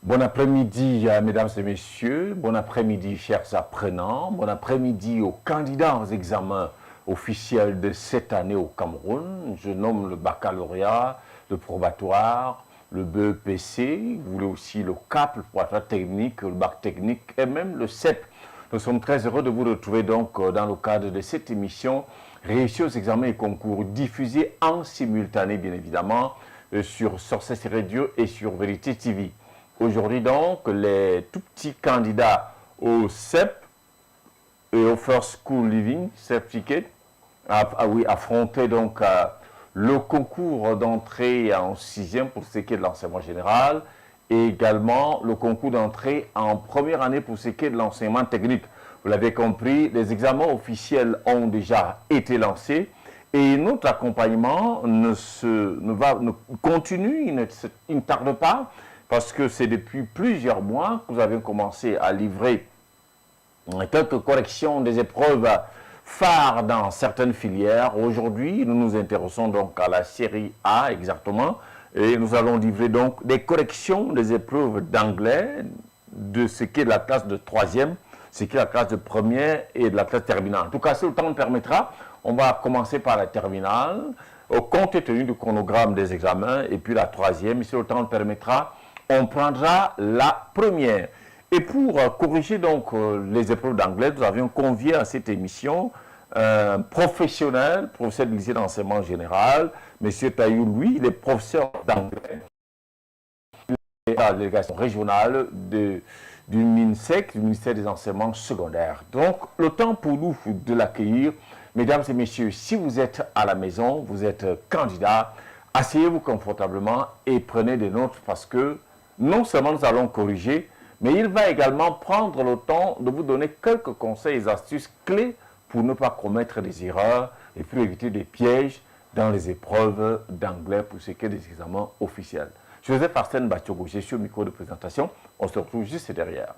Bon après-midi, mesdames et messieurs. Bon après-midi, chers apprenants. Bon après-midi aux candidats aux examens officiels de cette année au Cameroun. Je nomme le baccalauréat, le probatoire, le BEPC. Vous voulez aussi le CAP, le probatoire technique, le bac technique et même le CEP. Nous sommes très heureux de vous retrouver donc dans le cadre de cette émission Réussir aux examens et concours, diffusée en simultané, bien évidemment, sur Sources Radio et sur Vérité TV. Aujourd'hui donc, les tout petits candidats au CEP et au First School Living Certificate affrontaient donc le concours d'entrée en 6e pour ce qui est de l'enseignement général et également le concours d'entrée en première année pour ce qui est de l'enseignement technique. Vous l'avez compris, les examens officiels ont déjà été lancés et notre accompagnement continue, il ne tarde pas, parce que c'est depuis plusieurs mois que nous avons commencé à livrer quelques corrections des épreuves phares dans certaines filières. Aujourd'hui, nous nous intéressons donc à la série A exactement, et nous allons livrer donc des corrections des épreuves d'anglais de ce qui est de la classe de 3e, ce qui est la classe de première et de la classe terminale. En tout cas, si le temps nous permettra, on va commencer par la terminale, compte tenu du chronogramme des examens, et puis la 3e, si le temps nous permettra, on prendra la première. Et pour corriger donc les épreuves d'anglais, nous avions convié à cette émission un professionnel de lycée d'enseignement général, M. Taillou, lui, il est professeur d'anglais à la délégation régionale du MINSEC, du ministère des enseignements secondaires. Donc, le temps pour nous de l'accueillir. Mesdames et messieurs, si vous êtes à la maison, vous êtes candidat, asseyez-vous confortablement et prenez des notes parce que non seulement nous allons corriger, mais il va également prendre le temps de vous donner quelques conseils et astuces clés pour ne pas commettre des erreurs et pour éviter des pièges dans les épreuves d'anglais pour ce qui est des examens officiels. Joseph Arsène Batiogo, je suis au micro de présentation. On se retrouve juste derrière.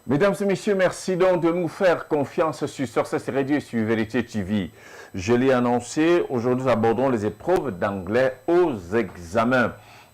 Mesdames et messieurs, merci donc de nous faire confiance sur Sources Radio et sur Vérité TV. Je l'ai annoncé, aujourd'hui nous abordons les épreuves d'anglais aux examens.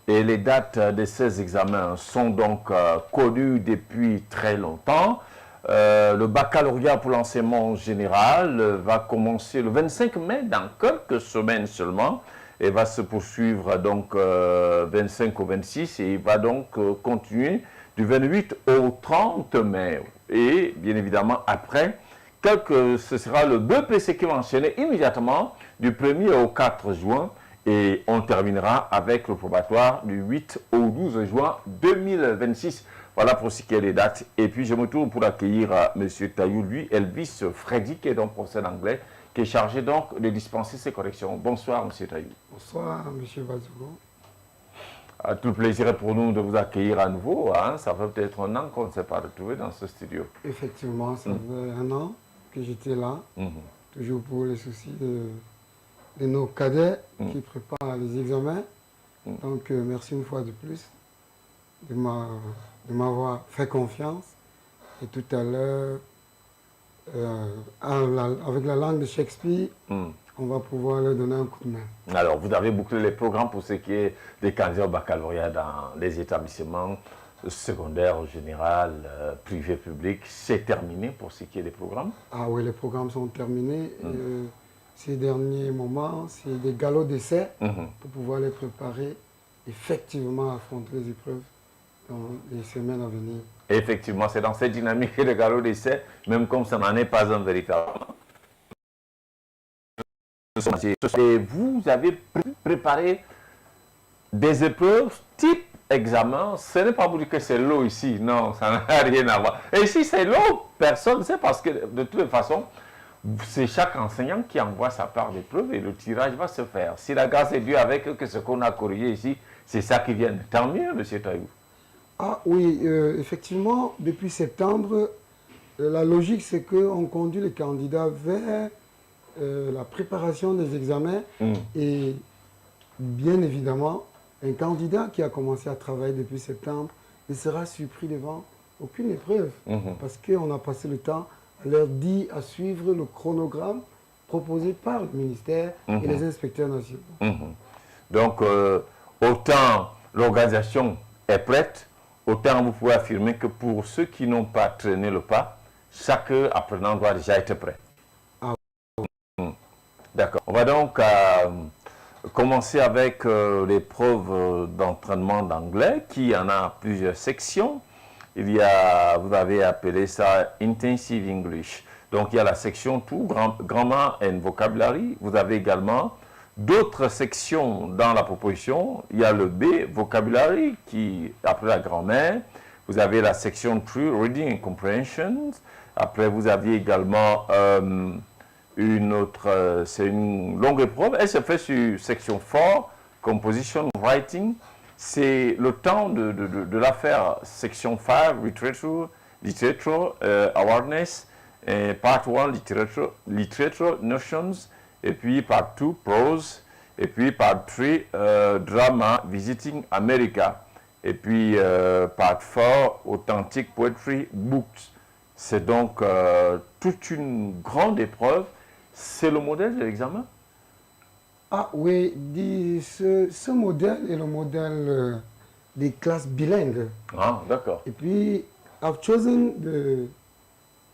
Et les dates de ces examens sont donc connues depuis très longtemps. Le baccalauréat pour l'enseignement général va commencer le 25 mai, dans quelques semaines seulement, et va se poursuivre donc 25 au 26 et il va donc continuer du 28 au 30 mai. Et bien évidemment, après, ce sera le BEPC qui va enchaîner immédiatement du 1er au 4 juin. Et on terminera avec le probatoire du 8 au 12 juin 2026. Voilà pour ce qui est des dates. Et puis je me tourne pour accueillir M. Taillou, lui, Elvis Freddy, qui est donc professeur d'anglais, qui est chargé donc de dispenser ces corrections. Bonsoir, M. Taillou. Bonsoir, M. Bazougo. Tout le plaisir est pour nous de vous accueillir à nouveau. Hein. Ça fait peut-être un an qu'on ne s'est pas retrouvé dans ce studio. Effectivement, ça fait un an que j'étais là, toujours pour les soucis de nos cadets qui préparent les examens. Donc, merci une fois de plus de m'avoir fait confiance. Et tout à l'heure, avec la langue de Shakespeare, on va pouvoir leur donner un coup de main. Alors, vous avez bouclé les programmes pour ce qui est des candidats au baccalauréat dans les établissements secondaires en général, privés, publics. C'est terminé pour ce qui est des programmes? Ah oui, les programmes sont terminés. Ces derniers moments, c'est des galops d'essai pour pouvoir les préparer effectivement à affronter les épreuves dans les semaines à venir. Effectivement, c'est dans cette dynamique de galop d'essai, même comme ça n'en est pas un véritable. Et vous avez préparé des épreuves type examen. Ce n'est pas pour dire que c'est l'eau ici. Non, ça n'a rien à voir. Et si c'est l'eau, personne ne sait parce que de toute façon, c'est chaque enseignant qui envoie sa part d'épreuve et le tirage va se faire. Si la grâce est due avec que ce qu'on a corrigé ici, c'est ça qui vient. Tant mieux, M. Taillou. Ah oui, effectivement, depuis septembre, la logique c'est qu'on conduit les candidats vers la préparation des examens et bien évidemment, un candidat qui a commencé à travailler depuis septembre ne sera surpris devant aucune épreuve parce qu'on a passé le temps à leur dire à suivre le chronogramme proposé par le ministère et les inspecteurs nationaux. Donc, autant l'organisation est prête, autant vous pouvez affirmer que pour ceux qui n'ont pas traîné le pas, chaque apprenant doit déjà être prêt. Ah. D'accord. On va donc commencer avec l'épreuve d'entraînement d'anglais qui en a plusieurs sections. Il y a, vous avez appelé ça Intensive English. Donc, il y a la section tout, Grammar and Vocabulary. Vous avez également d'autres sections dans la proposition. Il y a le B, Vocabulary, qui, après la grammaire. Vous avez la section 3, Reading and Comprehension. Après, vous aviez également une autre, c'est une longue épreuve. Elle se fait sur section 4, Composition Writing. C'est le temps de la faire, section 5, Literature Awareness, et part 1, Literature Notions, et puis part 2, Prose, et puis part 3, Drama Visiting America, et puis part 4, Authentic Poetry Books. C'est donc toute une grande épreuve. C'est le modèle de l'examen? Ah oui, ce modèle est le modèle des classes bilingues. Ah, d'accord. Et puis, I've chosen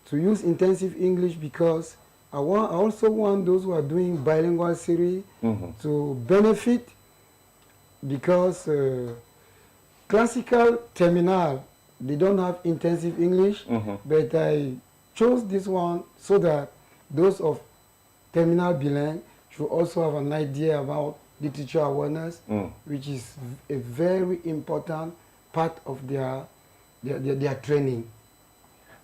to use intensive English because I also want those who are doing bilingual series to benefit because classical terminal, they don't have intensive English, but I chose this one so that those of terminal bilingue should also have an idea about literature awareness, which is a very important part of their training.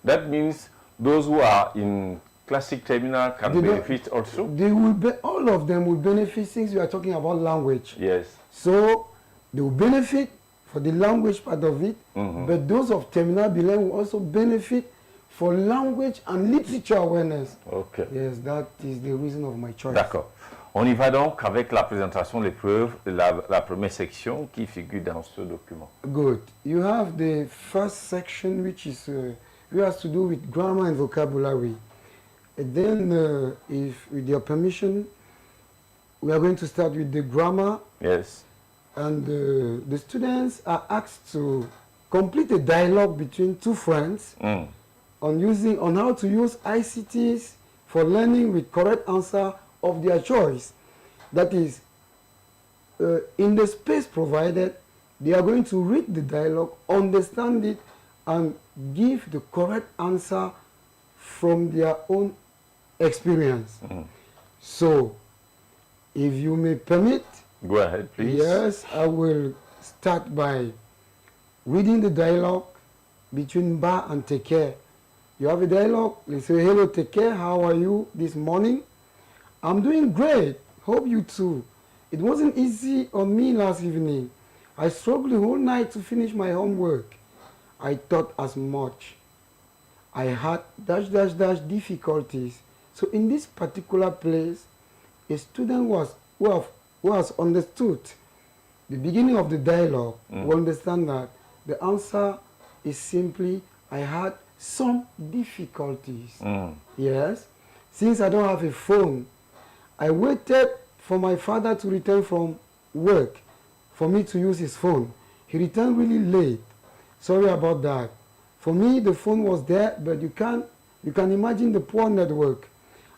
That means those who are in classic terminal can benefit also? They will all of them will benefit since we are talking about language. Yes. So they will benefit for the language part of it, but those of terminal bilingue will also benefit for language and literature awareness. Okay. Yes, that is the reason of my choice. D'accord. On y va donc avec la présentation de l'épreuve, la première section qui figure dans ce document. Good. You have the first section which has to do with grammar and vocabulary. And then, if with your permission, we are going to start with the grammar. Yes. And the students are asked to complete a dialogue between two friends on how to use ICTs for learning with correct answer of their choice. That is, in the space provided, they are going to read the dialogue, understand it, and give the correct answer from their own experience. So, if you may permit, go ahead, please. Yes, I will start by reading the dialogue between Ba and Teke. You have a dialogue, they say, hello Teke, how are you this morning? I'm doing great, hope you too. It wasn't easy on me last evening. I struggled the whole night to finish my homework. I thought as much. I had difficulties. So in this particular place, a student who has understood the beginning of the dialogue will understand that the answer is simply, I had some difficulties. Yes, since I don't have a phone, I waited for my father to return from work for me to use his phone. He returned really late. Sorry about that. For me, the phone was there, but you can imagine the poor network.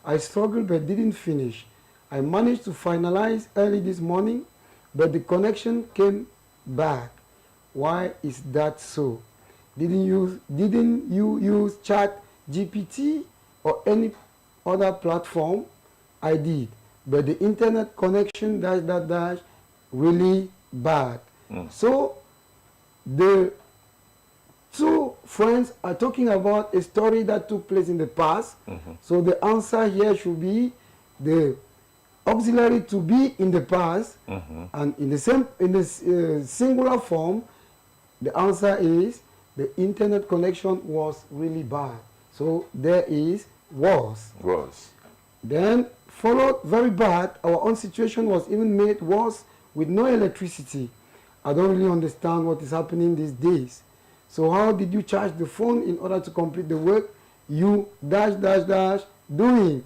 I struggled but didn't finish. I managed to finalize early this morning, but the connection came back. Why is that so? Didn't you use Chat GPT or any other platform? I did, but the internet connection really bad. So the two friends are talking about a story that took place in the past. So the answer here should be the auxiliary to be in the past, and in the singular form, the answer is the internet connection was really bad. So there is was. Was. Then followed very bad. Our own situation was even made worse with no electricity. I don't really understand what is happening these days. So how did you charge the phone in order to complete the work you doing?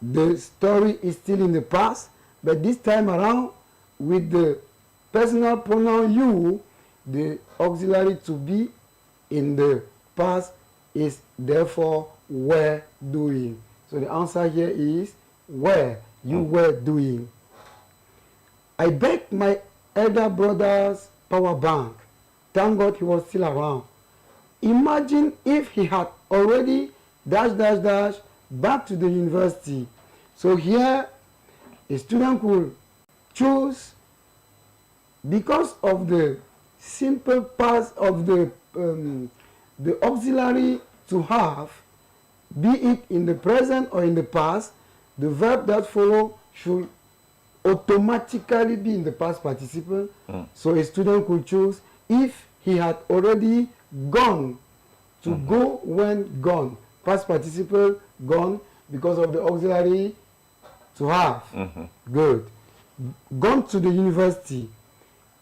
The story is still in the past, but this time around, with the personal pronoun you, the auxiliary to be in the past is therefore were doing. So the answer here is were. You were doing. I begged my elder brother's power bank. Thank God he was still around. Imagine if he had already back to the university. So here a student could choose, because of the simple past of the auxiliary to have, be it in the present or in the past, the verb that follow should automatically be in the past participle. So a student could choose if he had already gone, to go when gone. Past participle gone because of the auxiliary to have. Good. Gone to the university.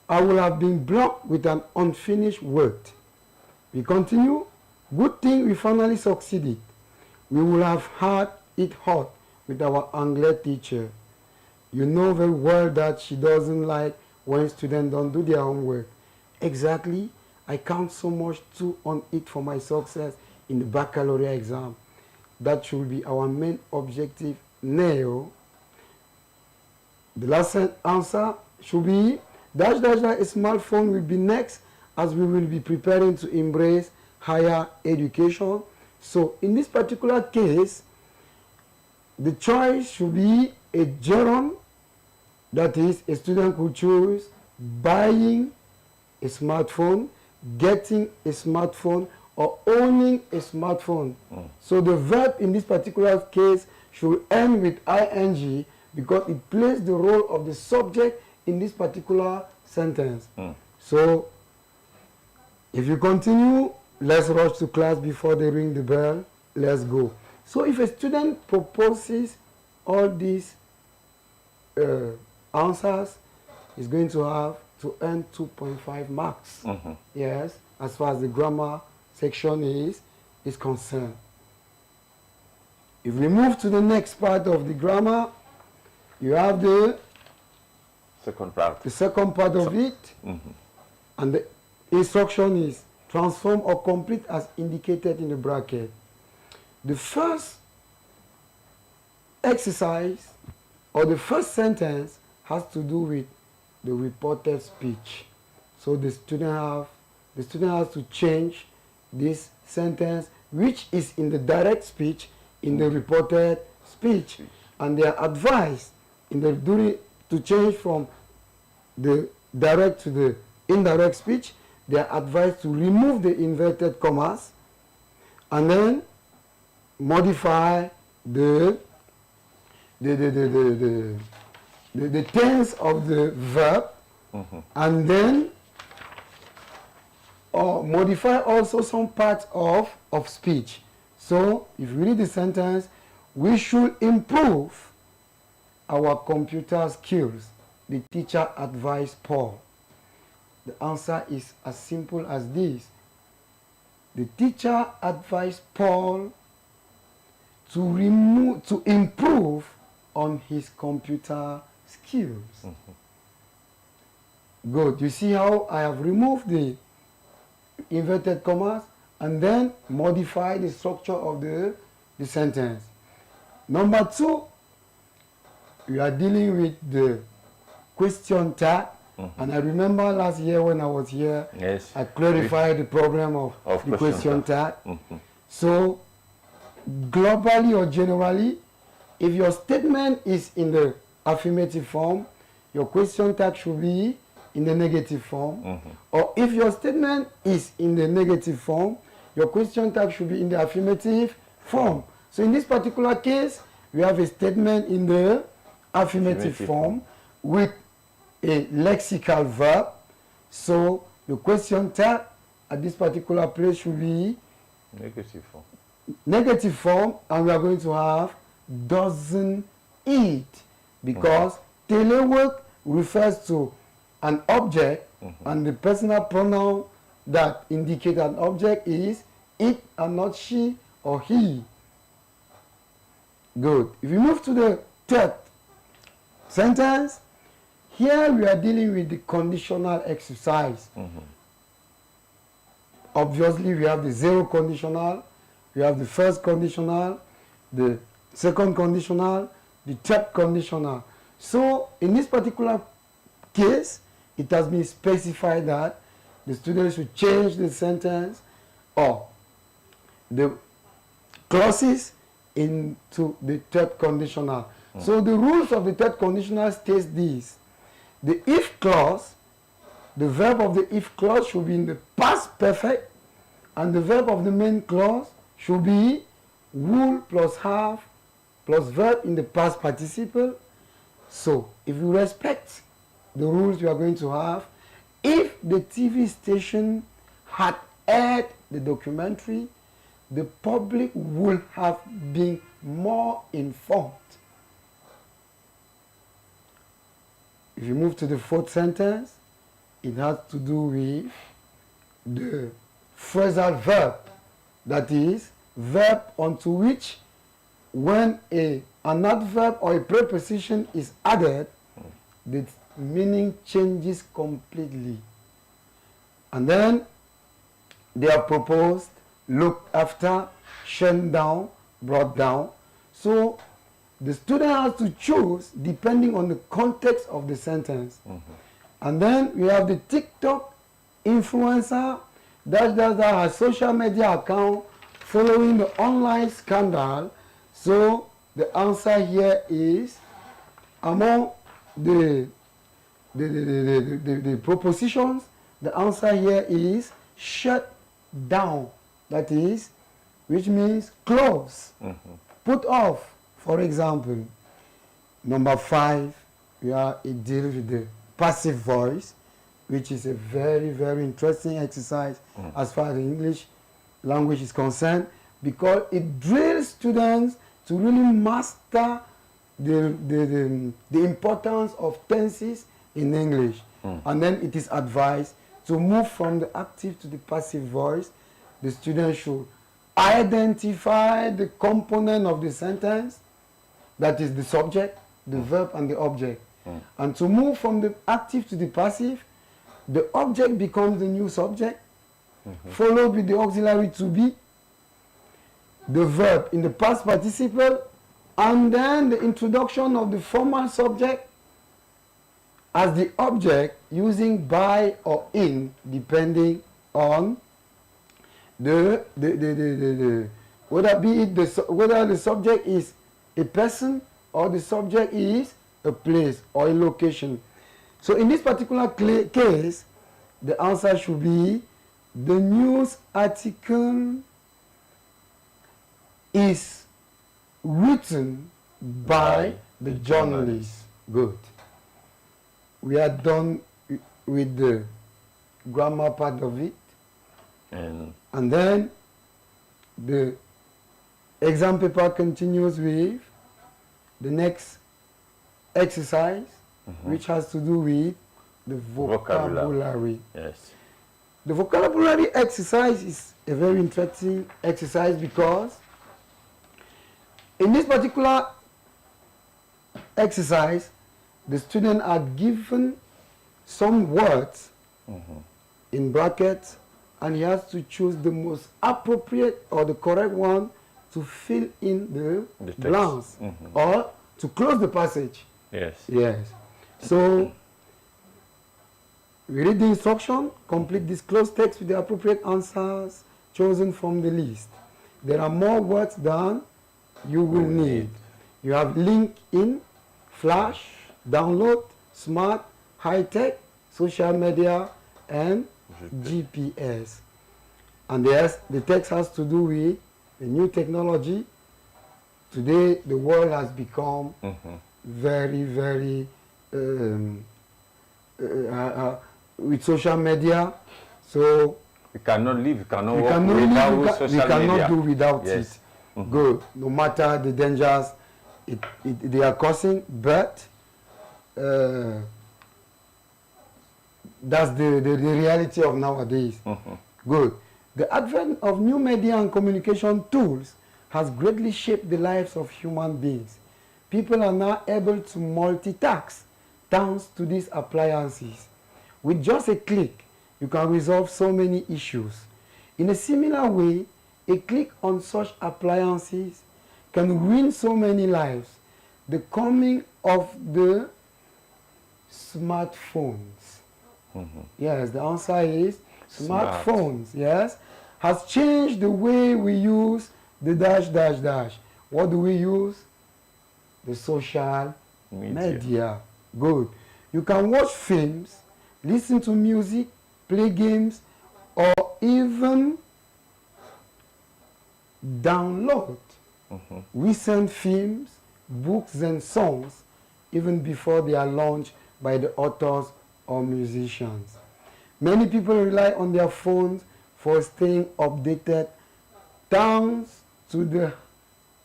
I will have been blocked with an unfinished work. We continue. Good thing we finally succeeded. We will have had it hot with our English teacher. You know very well that she doesn't like when students don't do their homework. Exactly. I count so much too on it for my success in the baccalaureate exam. That should be our main objective now. The last answer should be a smartphone will be next, as we will be preparing to embrace higher education. So in this particular case, the choice should be a gerund. That is, a student could choose buying a smartphone, getting a smartphone, or owning a smartphone. So the verb in this particular case should end with ing, because it plays the role of the subject in this particular sentence. So if you continue, let's rush to class before they ring the bell. Let's go. So if a student proposes all these answers, he's going to have to earn 2.5 marks. Yes, as far as the grammar section is concerned. If we move to the next part of the grammar, you have the second part. The second part of it, and the instruction is transform or complete as indicated in the bracket. The first exercise or the first sentence has to do with the reported speech. So the student has to change this sentence, which is in the direct speech, in the reported speech, and they are advised to change from the direct to the indirect speech. They are advised to remove the inverted commas and then modify the tense of the verb, and then modify also some parts of speech. So if you read the sentence, we should improve our computer skills, the teacher advised Paul. The answer is as simple as this. The teacher advised Paul to improve on his computer skills. Good. You see how I have removed the inverted commas and then modify the structure of the sentence. Number 2, we are dealing with the question tag. And I remember last year when I was here, yes, I clarified the problem of the question tag. So globally or generally, if your statement is in the affirmative form, your question tag should be in the negative form. Or if your statement is in the negative form, your question tag should be in the affirmative form. So in this particular case, we have a statement in the affirmative form with a lexical verb. So the question tag at this particular place should be negative form. Negative form, and we are going to have doesn't it, because telework refers to an object, and the personal pronoun that indicate an object is it and not she or he. Good. If we move to the third sentence, here we are dealing with the conditional exercise. Obviously, we have the zero conditional, we have the first conditional, the second conditional, the third conditional. So, in this particular case, it has been specified that the students should change the sentence or the clauses into the third conditional. So, the rules of the third conditional states this. The if clause, the verb of the if clause should be in the past perfect, and the verb of the main clause should be would plus have plus verb in the past participle. So, if you respect the rules you are going to have, if the TV station had aired the documentary, the public would have been more informed. If you move to the fourth sentence, it has to do with the phrasal verb, that is, verb onto which when an adverb or a preposition is added, the meaning changes completely. And then they are proposed, looked after, shown down, brought down. So the student has to choose depending on the context of the sentence. And then we have the TikTok influencer that has social media account following the online scandal. So the answer here is, among the propositions, the answer here is shut down. That is, which means close, put off. For example, number 5, it deals with the passive voice, which is a very, very interesting exercise as far as the English language is concerned, because it drills students to really master the importance of tenses in English. And then it is advised to move from the active to the passive voice. The student should identify the component of the sentence, that is the subject, the verb, and the object. And to move from the active to the passive, the object becomes the new subject, followed with the auxiliary to be, the verb in the past participle, and then the introduction of the formal subject as the object using by or in, depending on whether the subject is a person or the subject is a place or a location. So in this particular case, the answer should be the news article is written by the journalist. Good. We are done with the grammar part of it. And then the exam paper continues with the next exercise, which has to do with the vocabulary. Yes. The vocabulary exercise is a very interesting exercise because in this particular exercise, the students are given some words in brackets, and he has to choose the most appropriate or the correct one to fill in the blanks or to close the passage. Yes. Yes. So we read the instruction, complete this closed text with the appropriate answers chosen from the list. There are more words than you will need. You have link in, flash, download, smart, high-tech, social media, and GPS. And the text has to do with the new technology. Today, the world has become very, very with social media. So we cannot live, we cannot do without it. Good. No matter the dangers they are causing, but that's the reality of nowadays. Good. The advent of new media and communication tools has greatly shaped the lives of human beings. People are now able to multitask thanks to these appliances. With just a click, you can resolve so many issues. In a similar way, a click on such appliances can ruin so many lives. The coming of the smartphones. Yes, the answer is smartphones, yes, has changed the way we use the dash, dash, dash. What do we use? The social media. Good. You can watch films, listen to music, play games, or even download recent films, books, and songs even before they are launched by the authors or musicians. Many people rely on their phones for staying updated thanks to the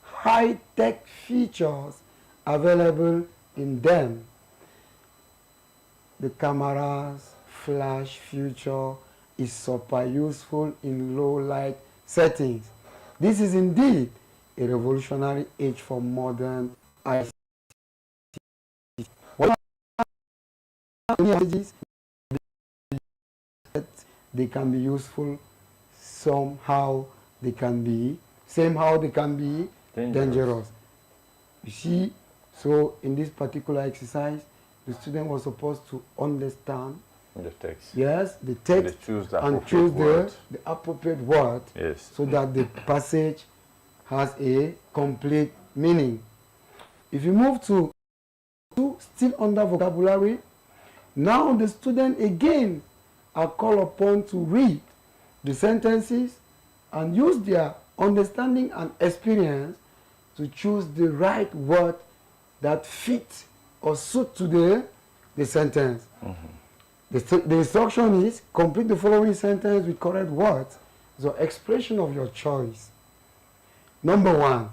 high-tech features available in them. The camera's flash feature is super useful in low light settings. This is indeed a revolutionary age for modern ICT. They can be useful, somehow they can be dangerous. You see, so in this particular exercise, the student was supposed to understand the text. Yes, the text and choose the appropriate word, yes, so that the passage has a complete meaning. If you move to still under vocabulary, now the student again are called upon to read the sentences and use their understanding and experience to choose the right word that fits or suit to the sentence. The instruction is complete the following sentence with correct words, the expression of your choice. Number 1,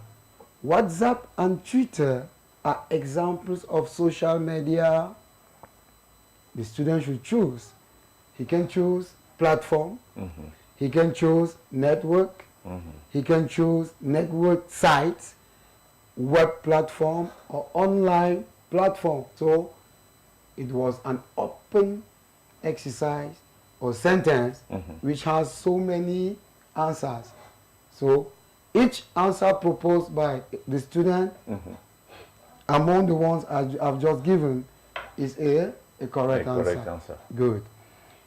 WhatsApp and Twitter are examples of social media. The student should choose. He can choose platform, he can choose network, he can choose network sites, web platform, or online platform. So it was an open exercise or sentence which has so many answers. So each answer proposed by the student among the ones I've just given is a correct answer. Good.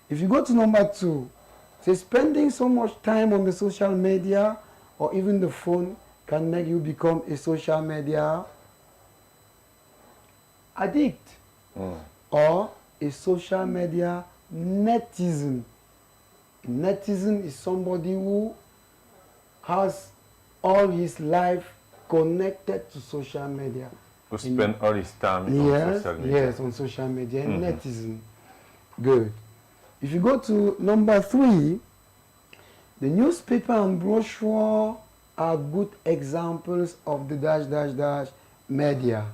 If you go to number 2, say spending so much time on the social media or even the phone can make you become a social media addict or a social media netizen. A netizen is somebody who has all his life connected to social media. Who spend all his time on social media. Yes, on social media. Netizen. Good. If you go to number 3, the newspaper and brochure are good examples of the dash, dash, dash media.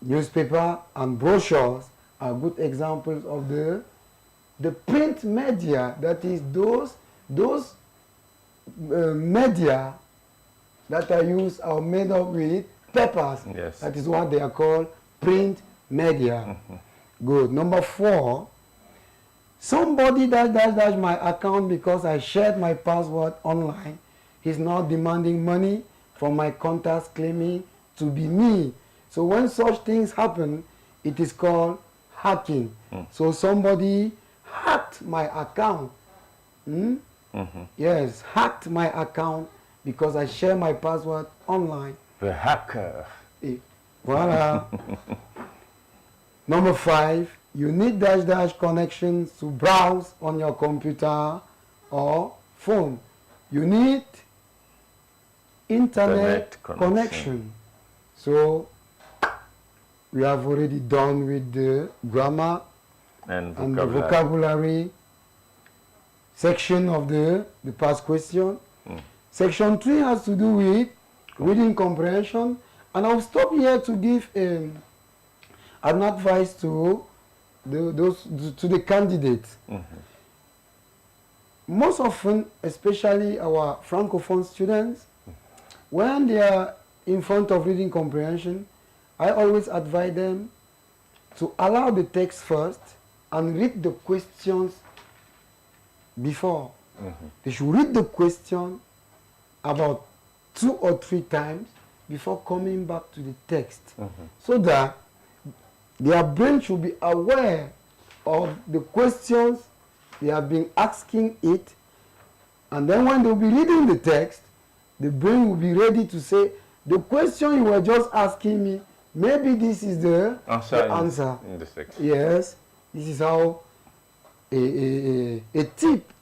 Newspaper and brochures are good examples of the print media, that is those media that are used are made up with papers. Yes. That is what they are called print media. Good. Number 4, somebody dash my account because I shared my password online. He's now demanding money from my contacts, claiming to be me. So when such things happen, it is called hacking. So somebody hacked my account. Yes, hacked my account because I share my password online. The hacker. Voila. Number 5, you need dash dash connections to browse on your computer or phone. You need internet connection. So we have already done with the grammar and the vocabulary section of the past question. Section 3 has to do with reading comprehension And I'll stop here to give an advice to the candidates. Most often, especially our Francophone students, when they are in front of reading comprehension, I always advise them to allow the text first and read the questions before. They should read the question about 2 or 3 times before coming back to the text, so that their brain should be aware of the questions they have been asking it, and then when they'll be reading the text, the brain will be ready to say, the question you were just asking me, maybe this is the answer. In the text. Yes, this is how a tip,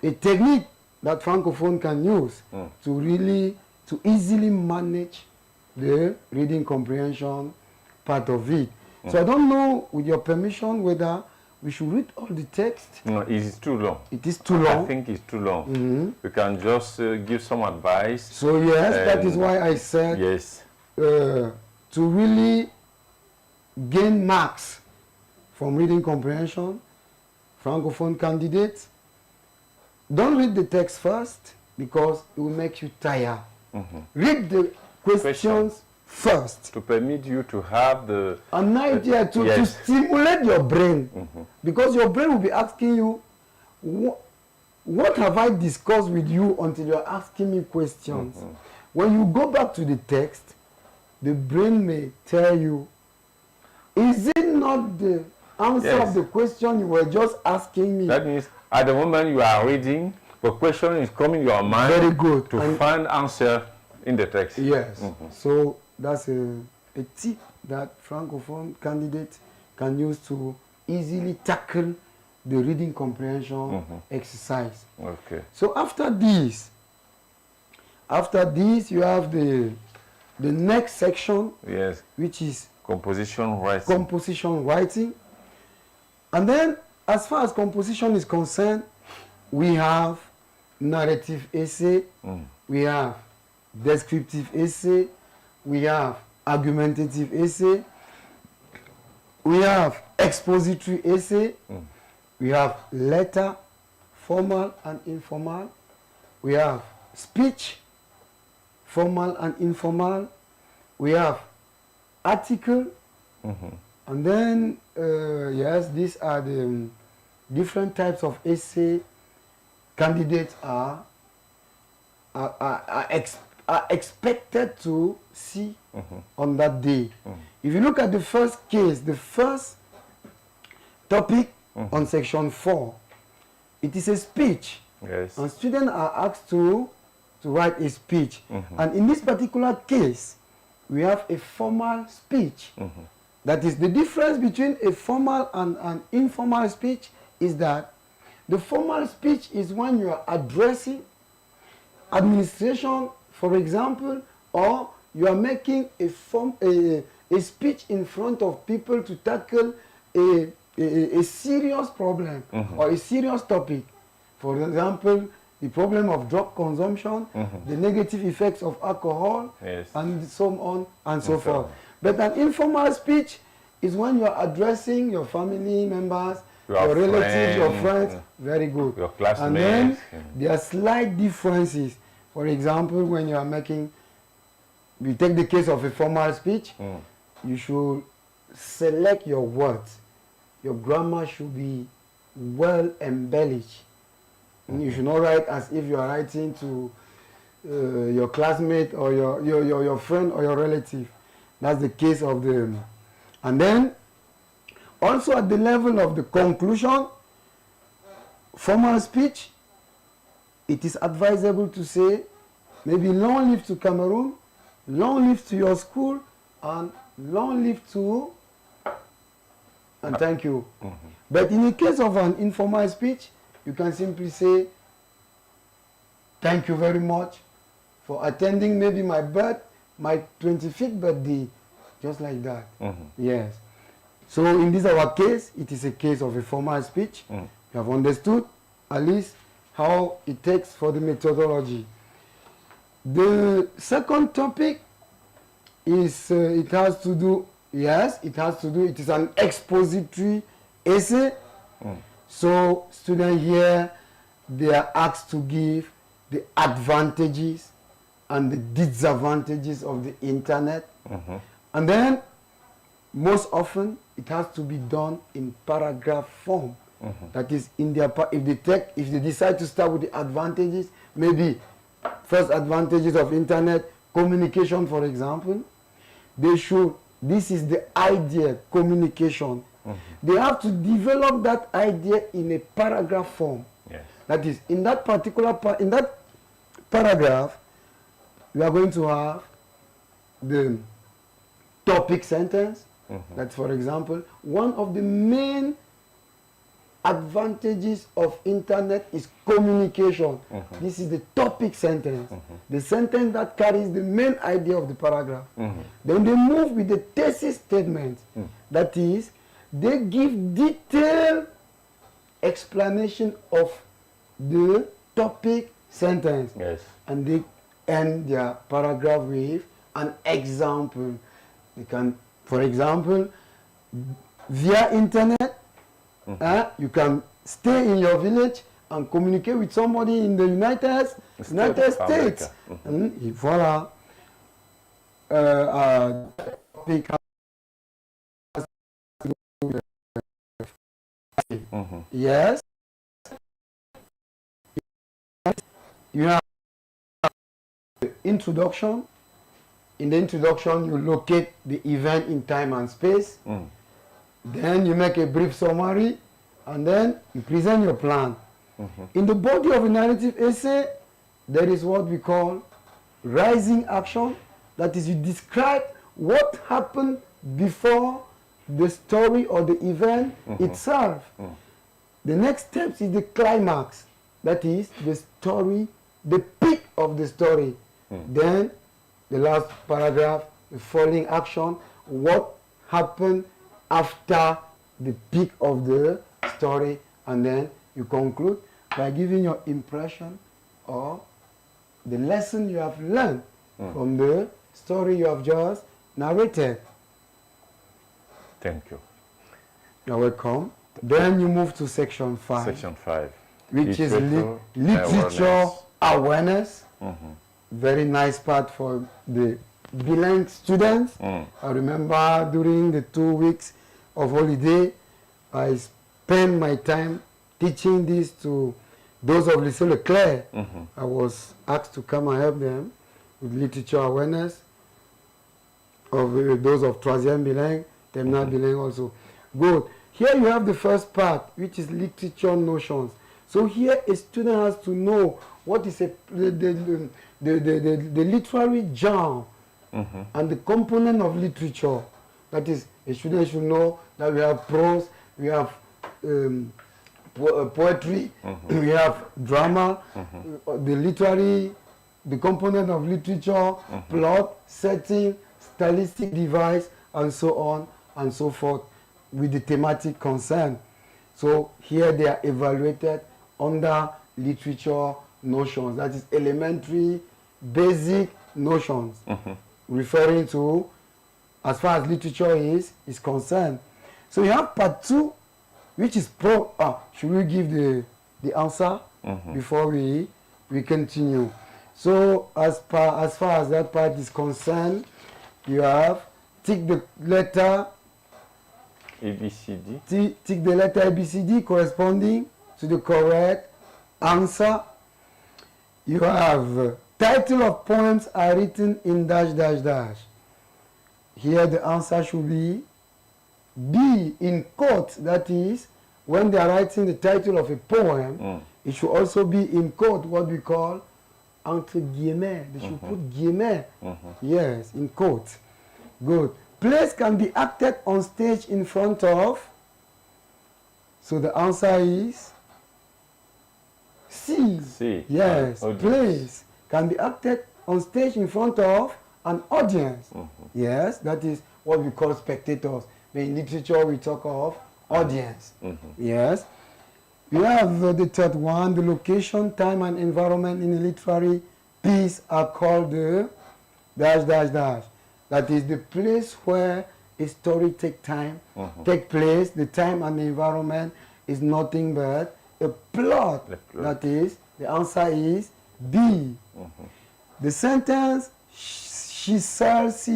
a technique that Francophone can use to easily manage the reading comprehension part of it. So I don't know, with your permission, whether we should read all the text. No, it is too long. It is too long. I think it's too long. We can just give some advice. So yes, that is why I said yes, to really gain marks from reading comprehension, Francophone candidates, don't read the text first, because it will make you tired. Read the questions first. To permit you to have an idea, to stimulate your brain. Because your brain will be asking you, what have I discussed with you until you're asking me questions? When you go back to the text, the brain may tell you, is it not the answer of the question you were just asking me? That means at the moment you are reading, the question is coming to your mind. Very good. To find answer in the text. Yes. So that's a tip that Francophone candidates can use to easily tackle the reading comprehension exercise. Okay. So after this you have the next section, which is composition writing. Composition writing. And then, as far as composition is concerned, we have narrative essay, we have descriptive essay, we have argumentative essay, we have expository essay, we have letter, formal and informal, we have speech, formal and informal, we have article, and then yes, these are the different types of essay candidates are expected to see on that day. If you look at the first case, the first topic on section 4, it is a speech. Yes. And students are asked to write a speech. And in this particular case, we have a formal speech. That is, the difference between a formal and an informal speech is that the formal speech is when you are addressing administration, for example, or you are making a speech in front of people to tackle a serious problem or a serious topic. For example, the problem of drug consumption, the negative effects of alcohol, and so on and so forth. But an informal speech is when you are addressing your family members, your relatives, your friends. Very good. Your classmates. And then there are slight differences. For example, when you are making, we take the case of a formal speech, you should select your words. Your grammar should be well embellished. You should not write as if you are writing to your classmate or your friend or your relative. That's the case of the... And then, also at the level of the conclusion, formal speech, it is advisable to say, maybe long live to Cameroon, long live to your school, and long live to... and thank you. But in the case of an informal speech, you can simply say, thank you very much for attending maybe my 25th birthday, just like that. Yes. So in this our case, it is a case of a formal speech. You have understood at least how it takes for the methodology. The second topic is, it has to do, yes, it has to do, it is an expository essay. So students here, they are asked to give the advantages and the disadvantages of the internet. And then, most often, it has to be done in paragraph form. That is, in their if they decide to start with the advantages, maybe first advantages of internet, communication, for example, they should, this is the idea, communication. They have to develop that idea in a paragraph form. Yes. That is, in that particular in that paragraph, we are going to have the topic sentence. That, for example, one of the main advantages of internet is communication. This is the topic sentence. The sentence that carries the main idea of the paragraph. Then they move with the thesis statement. That is, they give detailed explanation of the topic sentence. Yes. And they end their paragraph with an example. They can, for example, via internet, you can stay in your village and communicate with somebody in the United States. And voila. Yes. You have the introduction. In the introduction, you locate the event in time and space. Then you make a brief summary, and then you present your plan. In the body of a narrative essay, there is what we call rising action. That is, you describe what happened before the story or the event itself. The next step is the climax. That is, the story, the peak of the story. Then, the last paragraph, the following action, what happened after the peak of the story, and then you conclude by giving your impression or the lesson you have learned from the story you have just narrated. Thank you. You're welcome. Then you move to section 5. Section 5. Which is literature awareness. Very nice part for the blind students. I remember during the 2 weeks of holiday, I spent my time teaching this to those of Lycée Leclerc. I was asked to come and help them with literature awareness of those of troisième bilingue, terminal bilingue also. Good. Here you have the first part, which is literature notions. So here a student has to know what is the literary genre and the component of literature. That is, a student should know that we have prose, we have poetry, we have drama, the component of literature, plot, setting, stylistic device, and so on and so forth, with the thematic concern. So here they are evaluated under literature notions, that is elementary, basic notions, referring to as far as literature is concerned. So you have part 2, which is should we give the answer before we continue? So as far as that part is concerned, you have tick the letter ABCD. Tick the letter ABCD corresponding to the correct answer. You have title of poems are written in dash dash dash. Here the answer should be B, in quote. That is, when they are writing the title of a poem, it should also be in quote, what we call entre guillemets. They should put guillemets. Yes, in quote. Good. Plays can be acted on stage in front of. So the answer is C. C. Yes, plays can be acted on stage in front of an audience. Yes, that is what we call spectators. But in literature, we talk of audience. Yes. We have the third one, the location, time, and environment in a literary piece are called the dash dash dash. That is the place where a story take place. The time and the environment is nothing but a plot. That is, the answer is B. The sentence, she sells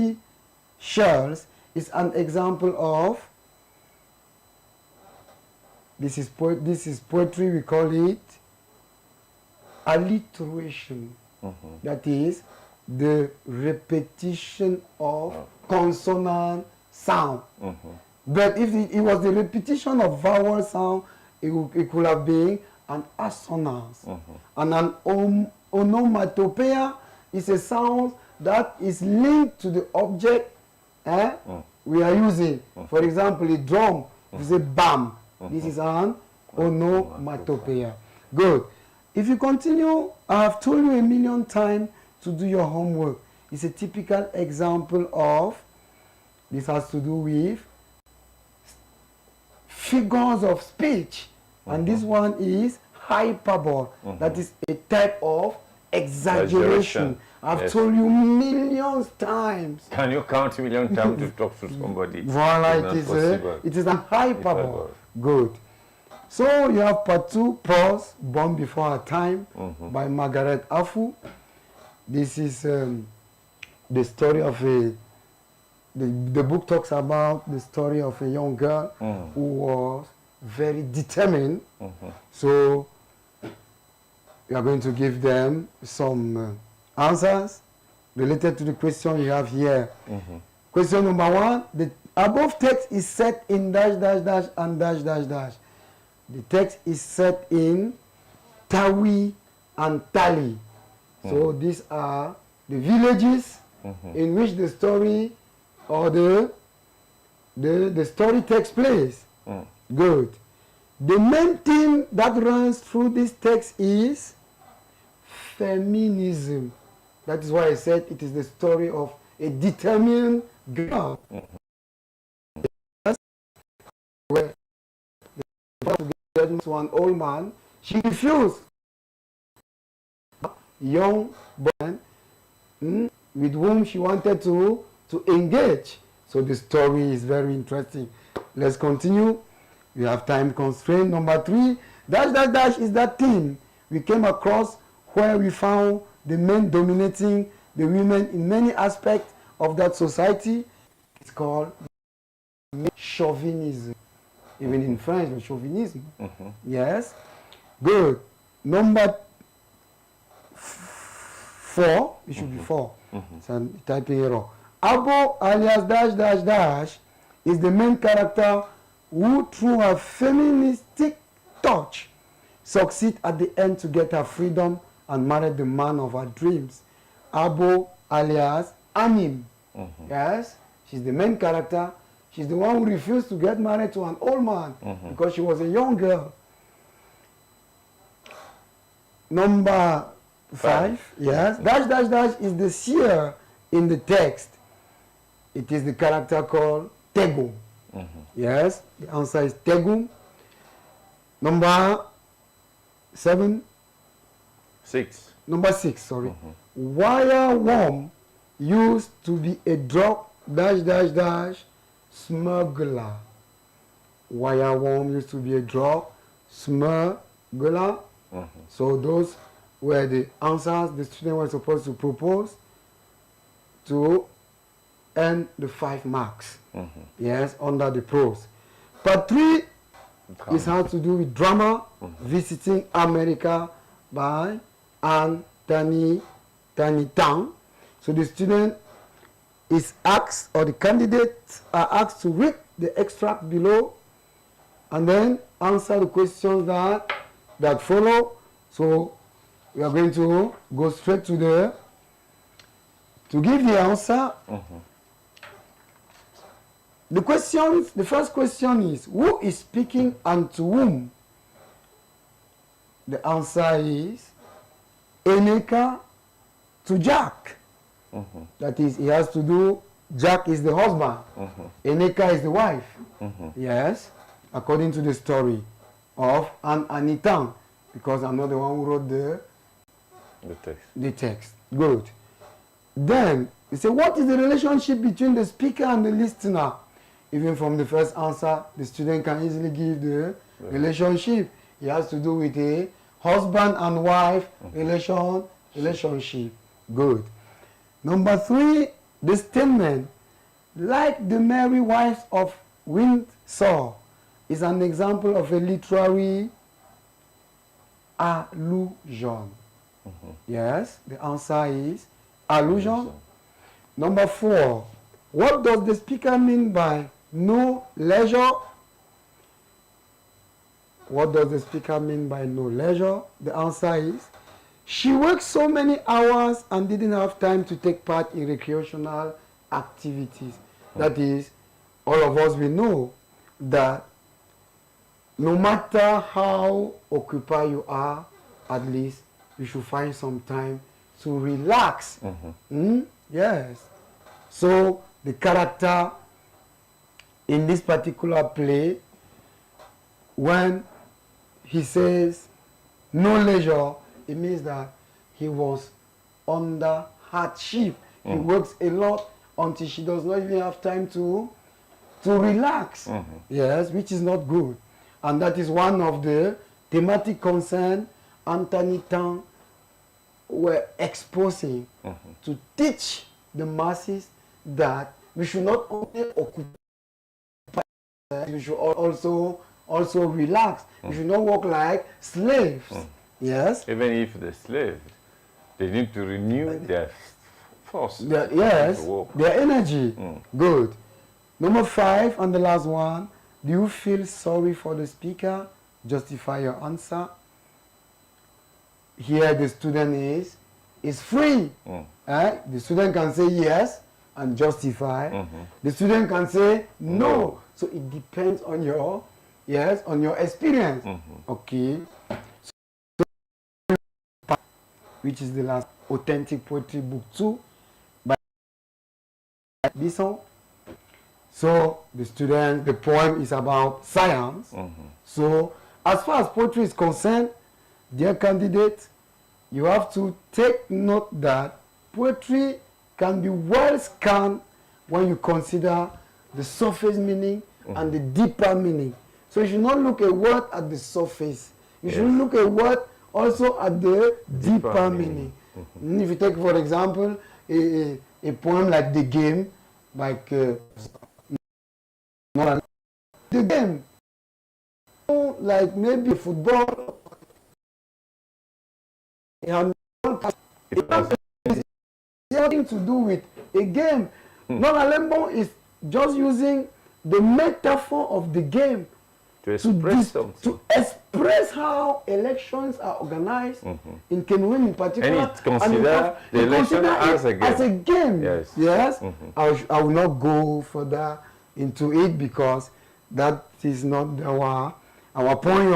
shells, is an example of, this is poetry, we call it alliteration. That is the repetition of consonant sound. But if it was the repetition of vowel sound, it could have been an assonance. And an onomatopoeia is a sound that is linked to the object we are using. For example, a drum, you say bam. This is an onomatopoeia. Good. If you continue, I have told you a million times to do your homework. It's a typical example of, this has to do with figures of speech. And this one is hyperbole. That is a type of exaggeration. I've told you millions times. Can you count a million times to talk to somebody? Voila, it is a hyperbole. Good. So you have part 2, Prose, Born Before Her Time, by Margaret Afu. This is the story of the book talks about the story of a young girl who was very determined. So we are going to give them some answers related to the question you have here. Question number 1, the above text is set in dash, dash, dash, and dash, dash, dash. The text is set in Tawi and Tali. So these are the villages in which the story or the story takes place. Good. The main theme that runs through this text is feminism. That is why I said it is the story of a determined girl. Where to an old man, she refused. Young boy with whom she wanted to engage. So the story is very interesting. Let's continue. We have time constraint. Number 3, dash, dash, dash is that theme we came across where we found the men dominating the women in many aspects of that society. It's called chauvinism. Even in French, chauvinism. Yes. Good. Number 4, it should be 4. It's a typing error. Abo alias dash dash dash is the main character who, through her feministic touch, succeed at the end to get her freedom and marry the man of her dreams. Abo alias Anim. Yes, she's the main character. She's the one who refused to get married to an old man because she was a young girl. Number 5, yes. Dash, dash, dash is the seer in the text. It is the character called Tegum. Yes, the answer is Tegum. Number 7. 6. Number 6, sorry. Wireworm used to be a drug dash, dash, dash smuggler. Wireworm used to be a drug smuggler. So those were the answers the student was supposed to propose to earn the 5 marks. Yes, under the prose. Part 3 is how to do with drama, Visiting America by Anthony Tang. So the student is asked, or the candidates are asked to read the extract below and then answer the questions that follow. So we are going to go straight to give the answer. The first question is, who is speaking and to whom? The answer is Eneka to Jack. That is, it has to do, Jack is the husband, Eneka is the wife. Yes, according to the story of Anitang, because I'm not the one who wrote the text. Good. Then, you say, what is the relationship between the speaker and the listener? Even from the first answer, the student can easily give the relationship. It has to do with a husband and wife relationship. Good. Number 3, the statement, like the merry wives of Windsor, is an example of a literary allusion. Yes, the answer is allusion. Number 4, what does the speaker mean by no leisure? What does the speaker mean by no leisure? The answer is, she worked so many hours and didn't have time to take part in recreational activities. That is, all of us, we know that no matter how occupied you are, at least you should find some time to relax. Yes. So the character in this particular play, when he says no leisure, it means that he was under hardship. He works a lot until she does not even have time to relax. Yes, which is not good. And that is one of the thematic concerns Anthony Tang were exposing to teach the masses that we should not only occupy, we should also relax. We should not work like slaves. Yes. Even if the slaves, they need to renew their force. Yes, their energy. Good. Number 5 and the last one. Do you feel sorry for the speaker? Justify your answer. Here the student is free. The student can say yes and justify. The student can say no. So it depends on your on your experience. Okay. So, which is the last authentic poetry book 2 by Bisson. So the poem is about science. So as far as poetry is concerned, dear candidate, you have to take note that poetry can be well scanned when you consider the surface meaning and the deeper meaning. So you should not look a word at the surface. You should look a word also at the deeper meaning. If you take, for example, a poem like The Game, like the game, like maybe football, it has nothing to do with a game. Non-Alembo is just using the metaphor of the game to express to express how elections are organized in Cameroon in particular. And it considers the election as a game. Yes. Yes. I will not go further into it because that is not our point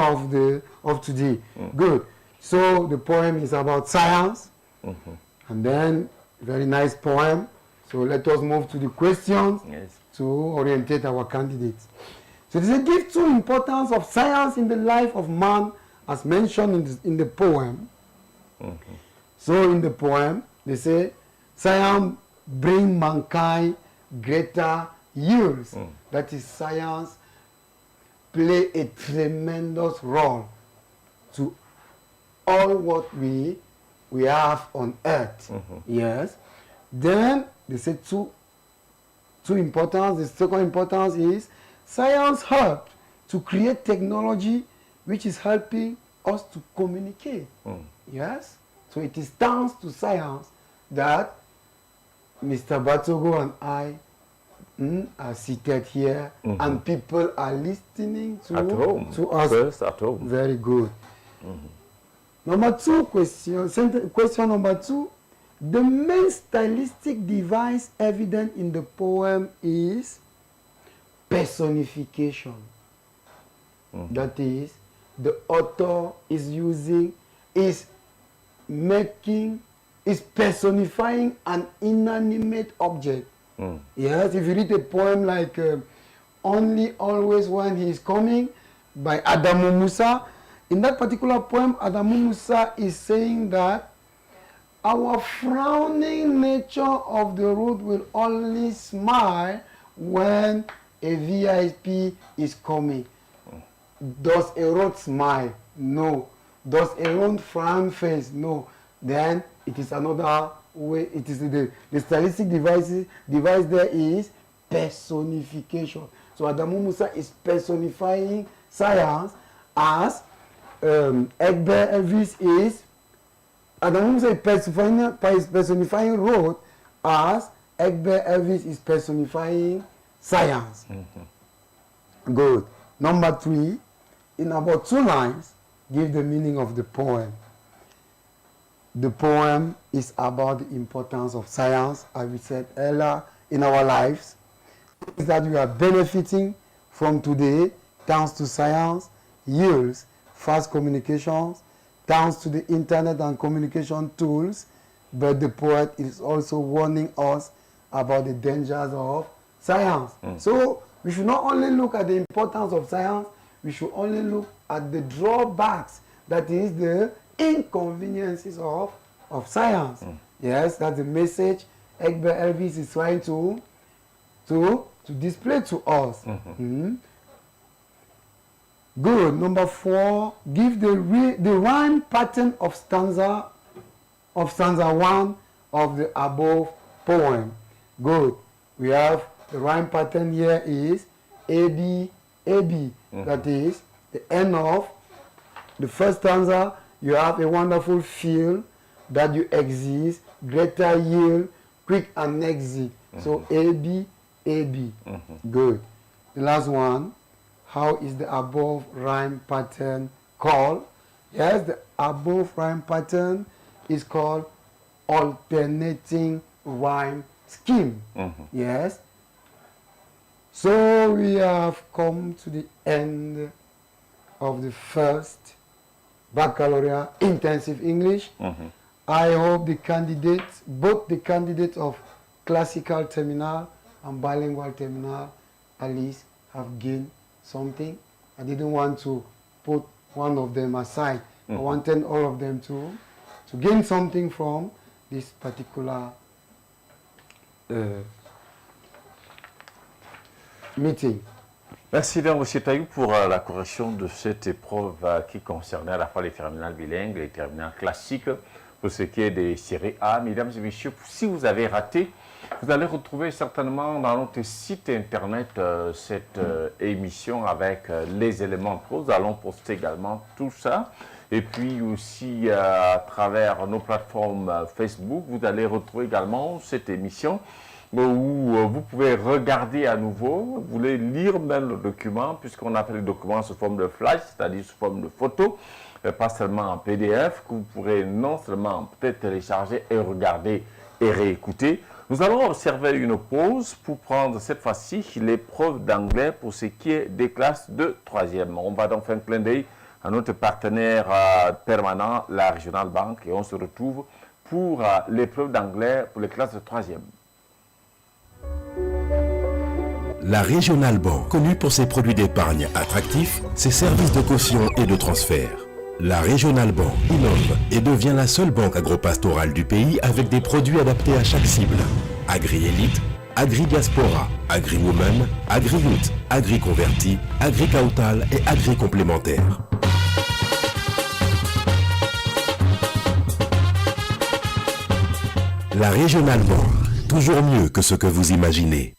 of today. Good. So the poem is about science, and then very nice poem. So let us move to the questions to orientate our candidates. So they give true importance of science in the life of man, as mentioned in the poem. So in the poem, they say, science bring mankind greater yields. That is, science play a tremendous role to all what we have on earth. Yes. Then they say two importance. The second importance is science helped to create technology which is helping us to communicate. Yes. So it is thanks to science that Mr. Batogo and I are seated here and people are listening to us. First at home. Very good. Number 2 question. Question number 2. The main stylistic device evident in the poem is personification. That is, the author is personifying an inanimate object. Yes, if you read a poem like Only Always When He Is Coming by Adamu Musa, in that particular poem, Adamu Musa is saying that our frowning nature of the road will only smile when a VIP is coming. Does a road smile? No. Does a road frown face? No. Then it is another way. It is the stylistic device there is personification. So Adamu Musa is personifying science as Egbert Elvis is Adamu Musa is personifying road as Egbert Elvis is personifying science. Good. Number 3, in about 2 lines, give the meaning of the poem. The poem is about the importance of science, as we said earlier, in our lives. Is that we are benefiting from today thanks to science, yields, fast communications, thanks to the internet and communication tools, but the poet is also warning us about the dangers of science. So we should not only look at the importance of science, we should only look at the drawbacks, that is the inconveniences of science. Yes, that's the message Egbert Elvis is trying to display to us. Good. Number 4, give the rhyme pattern of stanza 1 of the above poem. Good. We have the rhyme pattern here is AB, AB. That is the end of the first stanza. You have a wonderful feel that you exist, greater yield, quick and exit. So AB, AB. Good. The last one, how is the above rhyme pattern called? Yes, the above rhyme pattern is called alternating rhyme scheme. Yes. So we have come to the end of the first baccalaureate intensive English. I hope the candidates, both the candidates of classical terminal and bilingual terminal, at least have gained something. I didn't want to put one of them aside. I wanted all of them to gain something from this particular meeting. Merci donc, M. Taïou, pour la correction de cette épreuve qui concernait à la fois les terminales bilingues et les terminales classiques pour ce qui est des séries A. Mesdames et messieurs, si vous avez raté, vous allez retrouver certainement dans notre site internet cette émission avec les éléments. Nous allons poster également tout ça. Et puis aussi à travers nos plateformes Facebook, vous allez retrouver également cette émission où vous pouvez regarder à nouveau, vous voulez lire même le document, puisqu'on appelle le document sous forme de flash, c'est-à-dire sous forme de photo, pas seulement en PDF, que vous pourrez non seulement peut-être télécharger et regarder et réécouter. Nous allons observer une pause pour prendre cette fois-ci l'épreuve d'anglais pour ce qui est des classes de 3e. On va donc faire un clin d'œil à notre partenaire permanent, la Regional Bank, et on se retrouve pour l'épreuve d'anglais pour les classes de 3e. La Regional Bank, connue pour ses produits d'épargne attractifs, ses services de caution et de transfert. La Regional Bank innove et devient la seule banque agro-pastorale du pays avec des produits adaptés à chaque cible. Agri-élite, agri-diaspora, agri-woman, agri-youth, agri-converti, agri-cautal et agri-complémentaire. La Regional Bank, toujours mieux que ce que vous imaginez.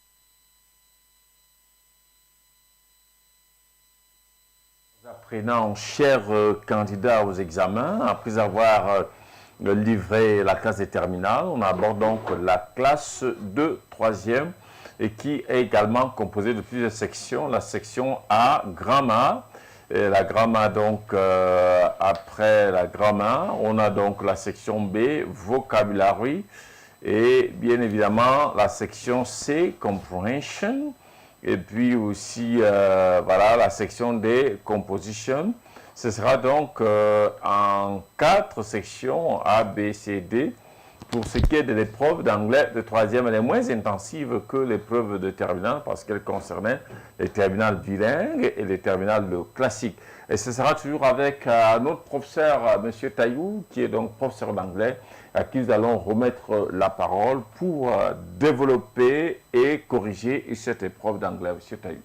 Apprenants, chers candidats aux examens, après avoir livré la classe des terminales, on aborde donc la classe de 3e et qui est également composée de plusieurs sections. La section A, grammaire, et la grammaire donc après la grammaire, on a donc la section B, vocabulary, et bien évidemment la section C, comprehension. Et puis aussi, voilà, la section des compositions. Ce sera donc en 4 sections A, B, C, D. pour ce qui est de l'épreuve d'anglais de troisième, elle est moins intensive que l'épreuve de terminale parce qu'elle concernait les terminales bilingues et les terminales classiques. Et ce sera toujours avec notre professeur, M. Taillou, qui est donc professeur d'anglais, à qui nous allons remettre la parole pour développer et corriger cette épreuve d'anglais. M. Taillou.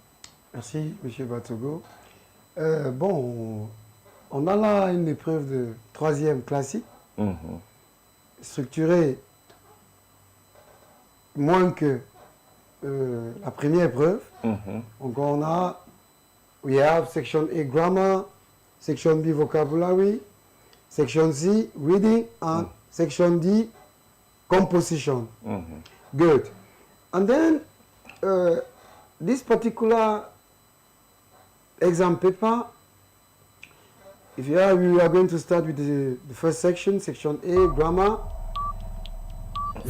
Merci, M. Batogo. Bon, on a là une épreuve de troisième classique, structurée moins que la première épreuve. Donc on a, we have section A grammar, section B vocabulary, section C reading, and section D composition. Good. And then this particular exam paper, if you are, we are going to start with the first section, section A, grammar.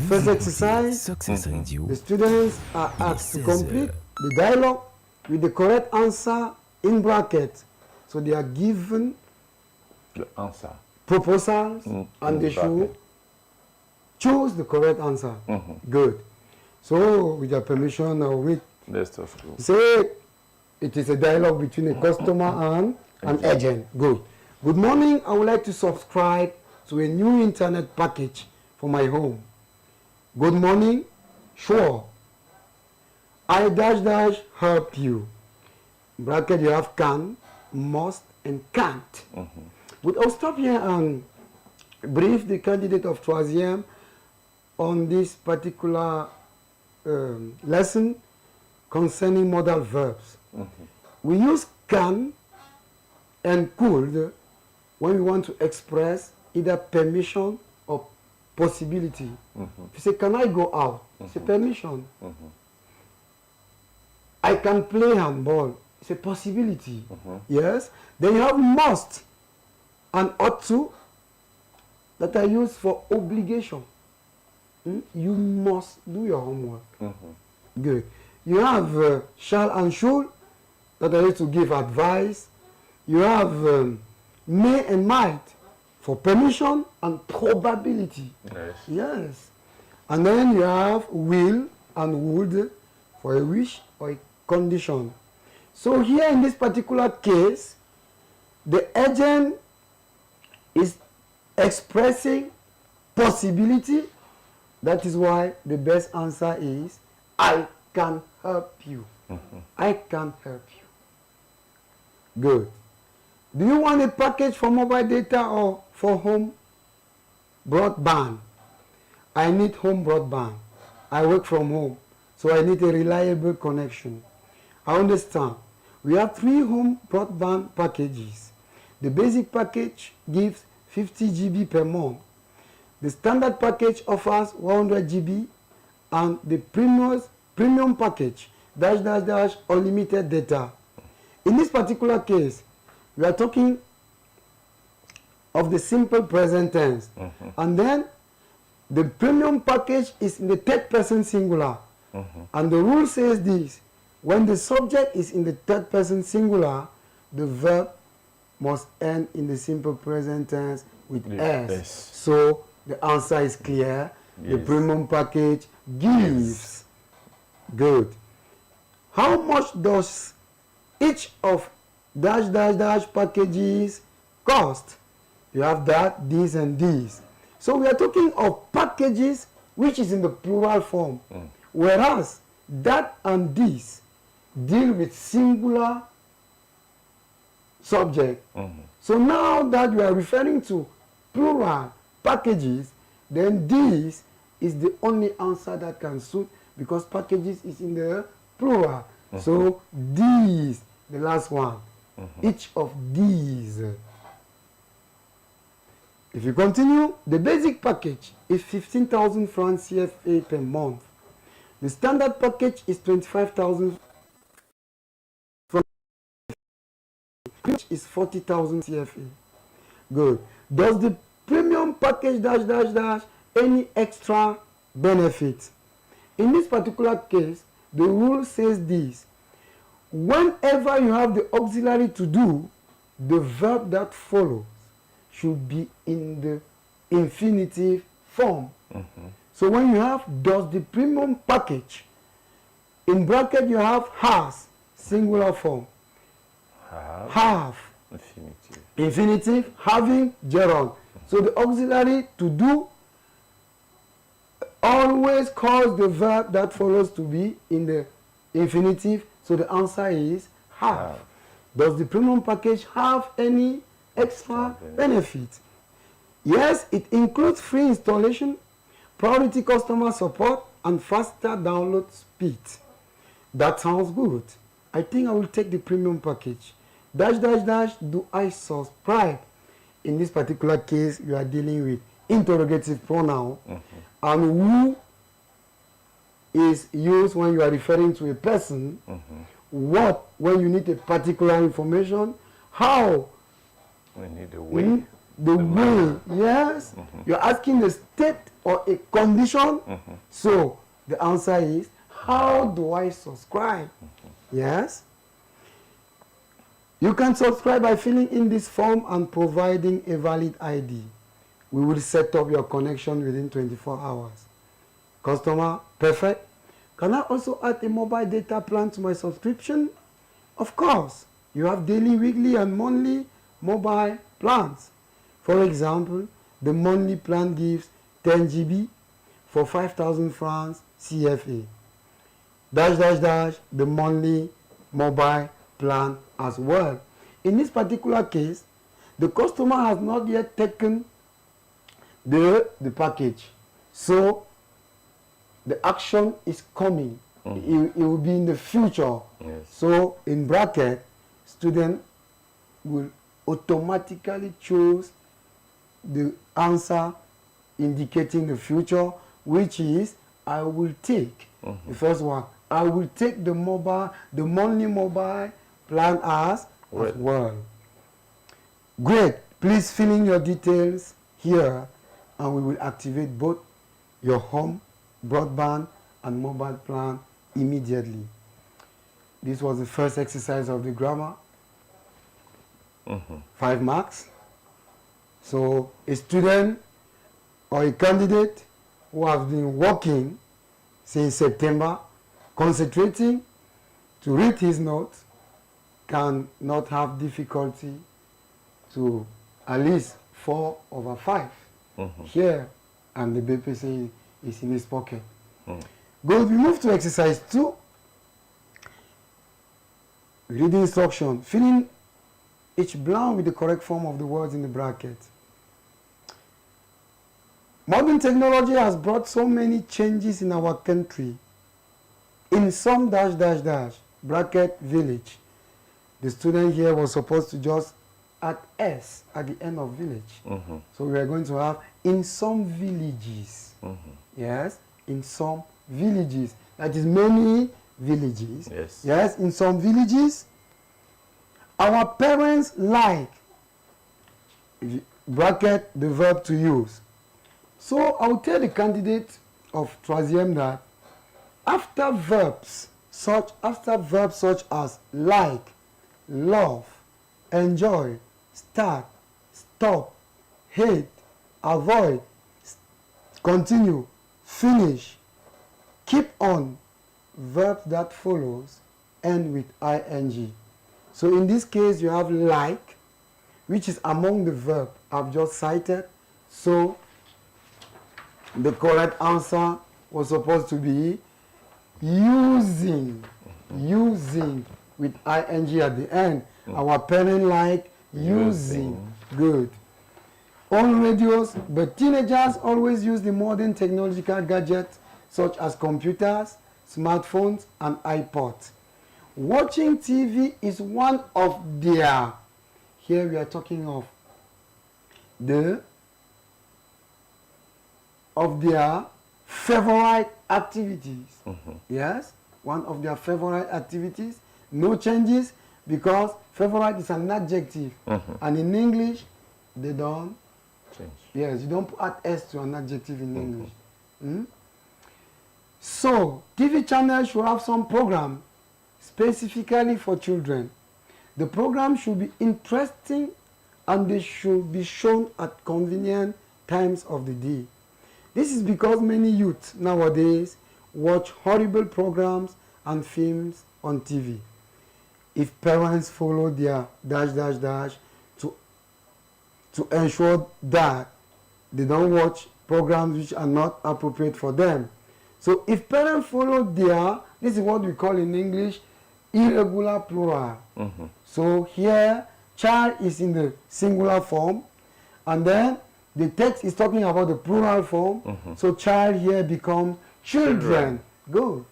First exercise, the students are asked to complete the dialogue with the correct answer in brackets. So they are given the answer, proposals, and they should choose the correct answer. Good. So with your permission, I'll read. Say it is a dialogue between a customer and an agent. Good. Good morning. I would like to subscribe to a new internet package for my home. Good morning. Sure. I dash help you. In bracket you have can, must, and can't. But I'll stop here and brief the candidate of troisième on this particular lesson concerning modal verbs. We use can and could when we want to express either permission or possibility. If you say, can I go out? It's a permission. I can play handball. It's a possibility. Yes. Then you have must and ought to that are used for obligation. You must do your homework. Good. You have shall and should that are used to give advice. You have may and might for permission and probability. Yes. And then you have will and would for a wish or a condition. So here in this particular case, the agent is expressing possibility. That is why the best answer is I can help you. I can help you. Good. Do you want a package for mobile data or for home broadband? I need home broadband. I work from home, so I need a reliable connection. I understand. We have 3 home broadband packages. The basic package gives 50 GB per month. The standard package offers 100 GB, and the premium package unlimited data. In this particular case, we are talking of the simple present tense. And then the premium package is in the third person singular. And the rule says this: when the subject is in the third person singular, the verb must end in the simple present tense with S. So the answer is clear. The premium package gives. Good. How much does each of packages cost? You have that, these, and these. So we are talking of packages which is in the plural form, whereas that and these deal with singular subject. So now that we are referring to plural packages, then this is the only answer that can suit, because packages is in the plural. So these, the last one, each of these. If you continue, the basic package is 15,000 francs CFA per month. The standard package is 25,000 francs, which is 40,000 CFA. Good. Does the premium package any extra benefit? In this particular case, the rule says this: whenever you have the auxiliary to do, the verb that follows should be in the infinitive form. So when you have does the premium package, in bracket you have has, singular form. Have. Infinitive. Infinitive, having, gerund. So the auxiliary to do always cause the verb that follows to be in the infinitive. So the answer is have. Does the premium package have any extra benefit? Yes, it includes free installation, priority customer support, and faster download speed. That sounds good. I think I will take the premium package. Dash, dash, dash, do I subscribe? In this particular case, you are dealing with interrogative pronoun. And who is used when you are referring to a person. What, when you need a particular information. How. We need the way. The way, yes. You're asking the state or a condition. So the answer is, how do I subscribe? Yes. You can subscribe by filling in this form and providing a valid ID. We will set up your connection within 24 hours. Customer, perfect. Can I also add a mobile data plan to my subscription? Of course. You have daily, weekly, and monthly mobile plans. For example, the monthly plan gives 10 GB for 5,000 francs CFA. Dash, dash, dash, the monthly mobile plan as well. In this particular case, the customer has not yet taken the package. So the action is coming. It will be in the future. Yes. So in bracket, student will automatically choose the answer indicating the future, which is I will take. The first one, I will take the monthly mobile plan as well. Great. Please fill in your details here and we will activate both your home, broadband and mobile plan immediately. This was the first exercise of the grammar. 5 marks. So a student or a candidate who has been working since September, concentrating to read his notes, can not have difficulty to at least 4/5 here, and the BPC is in his pocket. Good. We move to exercise 2. Reading instruction. Fill in each blank with the correct form of the words in the bracket. Modern technology has brought so many changes in our country. In some dash dash dash bracket village. The student here was supposed to just add S at the end of village. So we are going to have in some villages. Yes, in some villages. That is many villages. Yes. Yes, in some villages. Our parents like, bracket, the verb to use. So I'll tell the candidate of troisième that after verbs such as like, love, enjoy, start, stop, hate, avoid, continue, finish, keep on, verbs that follows end with ing. So in this case you have like, which is among the verb I've just cited. So the correct answer was supposed to be using with ing at the end. Our parents like using. Good. On radios, but teenagers always use the modern technological gadgets such as computers, smartphones, and iPods. Watching TV is one of their, here we are talking of their favorite activities. Yes, one of their favorite activities. No changes because favorite is an adjective. And in English, they don't Change. Yes, you don't add S to an adjective in English. So, TV channels should have some program specifically for children. The program should be interesting and they should be shown at convenient times of the day. This is because many youth nowadays watch horrible programs and films on TV. If parents follow their to ensure that they don't watch programs which are not appropriate for them. So if parents follow their, this is what we call in English, irregular plural. So here, child is in the singular form, and then the text is talking about the plural form. So child here becomes children. Good.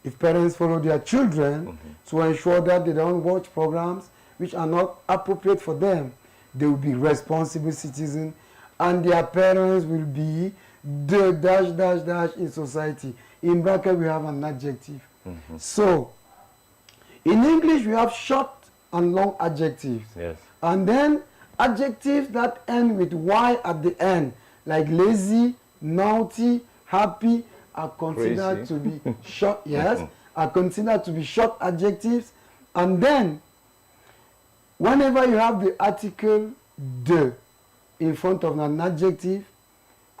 If parents follow their children to ensure that they don't watch programs which are not appropriate for them, they will be responsible citizens, and their parents will be the ... in society. In bracket, we have an adjective. So, in English, we have short and long adjectives. Yes. And then adjectives that end with Y at the end, like lazy, naughty, happy, are considered to be short, yes, are considered to be short adjectives. And then, whenever you have the article de in front of an adjective,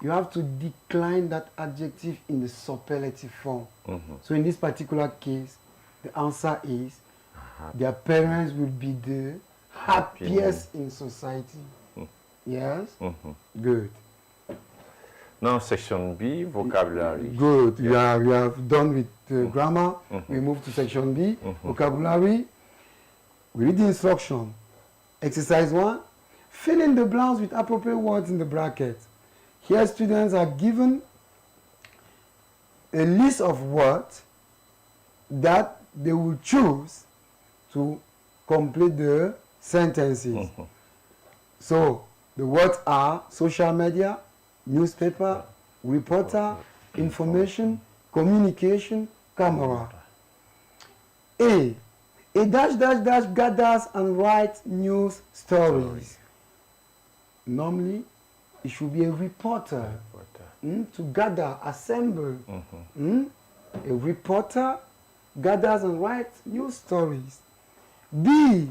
you have to decline that adjective in the superlative form. So in this particular case, the answer is their parents will be the happiest in society. Yes? Good. Now section B, vocabulary. Good. We have done with the grammar. We move to section B, vocabulary. We read the instruction. Exercise 1. Fill in the blanks with appropriate words in the bracket. Here students are given a list of words that they will choose to complete the sentences. So the words are social media, newspaper, reporter, information, communication, camera. A gathers and writes news stories. Normally, it should be a reporter. To gather, assemble. A reporter gathers and writes news stories. B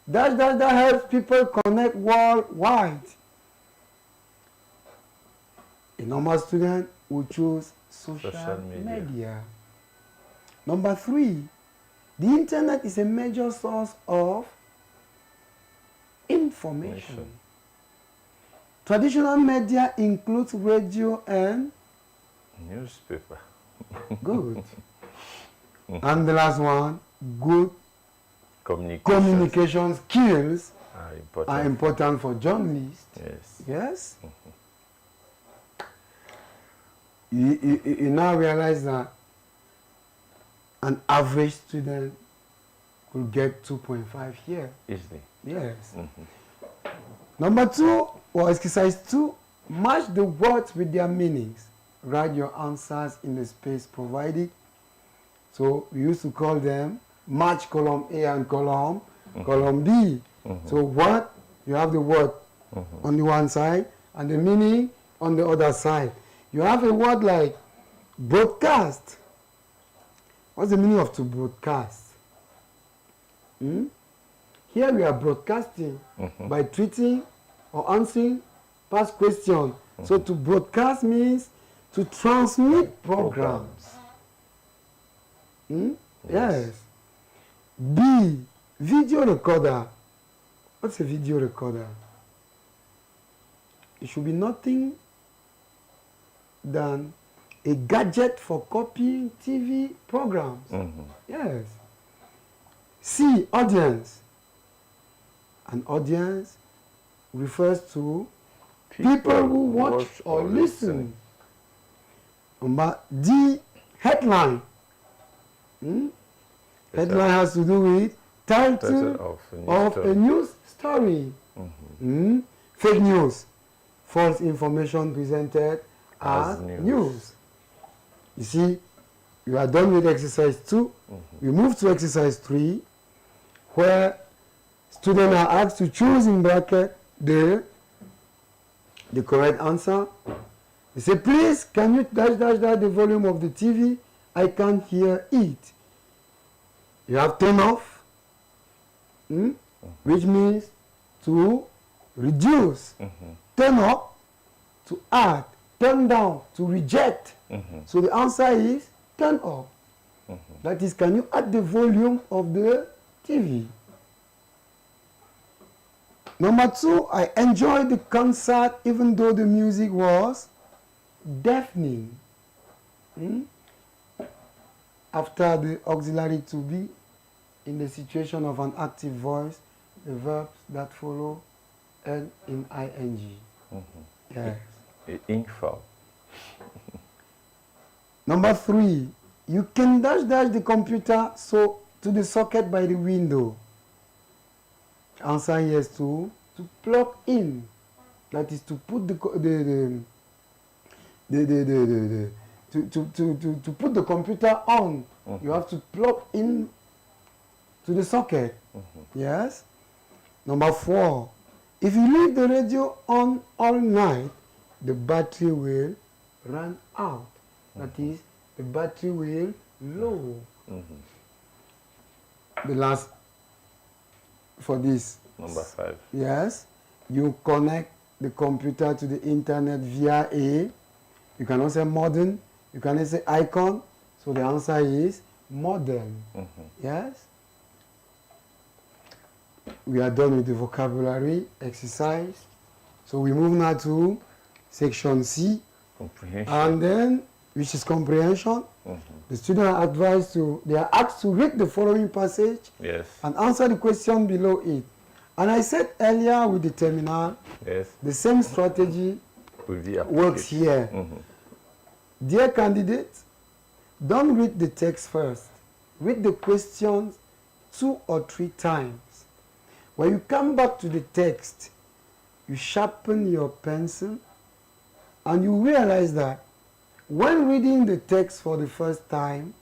helps people connect worldwide. A normal student will choose social media. Number 3, the internet is a major source of information. Traditional media includes radio and newspaper. Good. And the last one, good communication skills are important for journalists. Yes. Yes? You now realize that an average student could get 2.5 here. Easily. Yes. Number 2, or exercise 2, match the words with their meanings. Write your answers in the space provided. So we used to call them match column A and column B. So what? You have the word on the one side and the meaning on the other side. You have a word like broadcast. What's the meaning of to broadcast? Here we are broadcasting by tweeting or answering past questions. So to broadcast means to transmit programs. Yes. B, video recorder. What's a video recorder? It should be nothing than a gadget for copying TV programs. Yes. C, audience. An audience refers to people who watch or listen. Number D, headline. Headline has to do with title of a news story. Fake news. False information presented as news. You see, you are done with exercise 2. We move to exercise 3, where students are asked to choose in bracket the correct answer. They say, please, can you dash the volume of the TV? I can't hear it. You have turn off, which means to reduce. Turn up, to add. turn down, to reject. So the answer is turn up. That is, can you add the volume of the TV? Number 2, I enjoyed the concert even though the music was deafening. After the auxiliary to be, in the situation of an active voice, the verbs that follow end in ing. Yes. Info. Number 3, you can dash the computer to the socket by the window. Answer yes to plug in. That is to put to put the computer on. You have to plug in to the socket. Yes. Number 4, if you leave the radio on all night, the battery will run out. That is, the battery will low. The last for this. Number 5. Yes. You connect the computer to the internet via you can also say modem, you can also say icon. So the answer is modem. Yes. We are done with the vocabulary exercise. So we move now to section C. Comprehension. And then, which is comprehension. The students are advised they are asked to read the following passage and answer the question below it. And I said earlier with the terminal, the same strategy works here. Dear candidates, don't read the text first. Read the questions 2 or 3 times. When you come back to the text, you sharpen your pencil and you realize that when reading the text for the first time,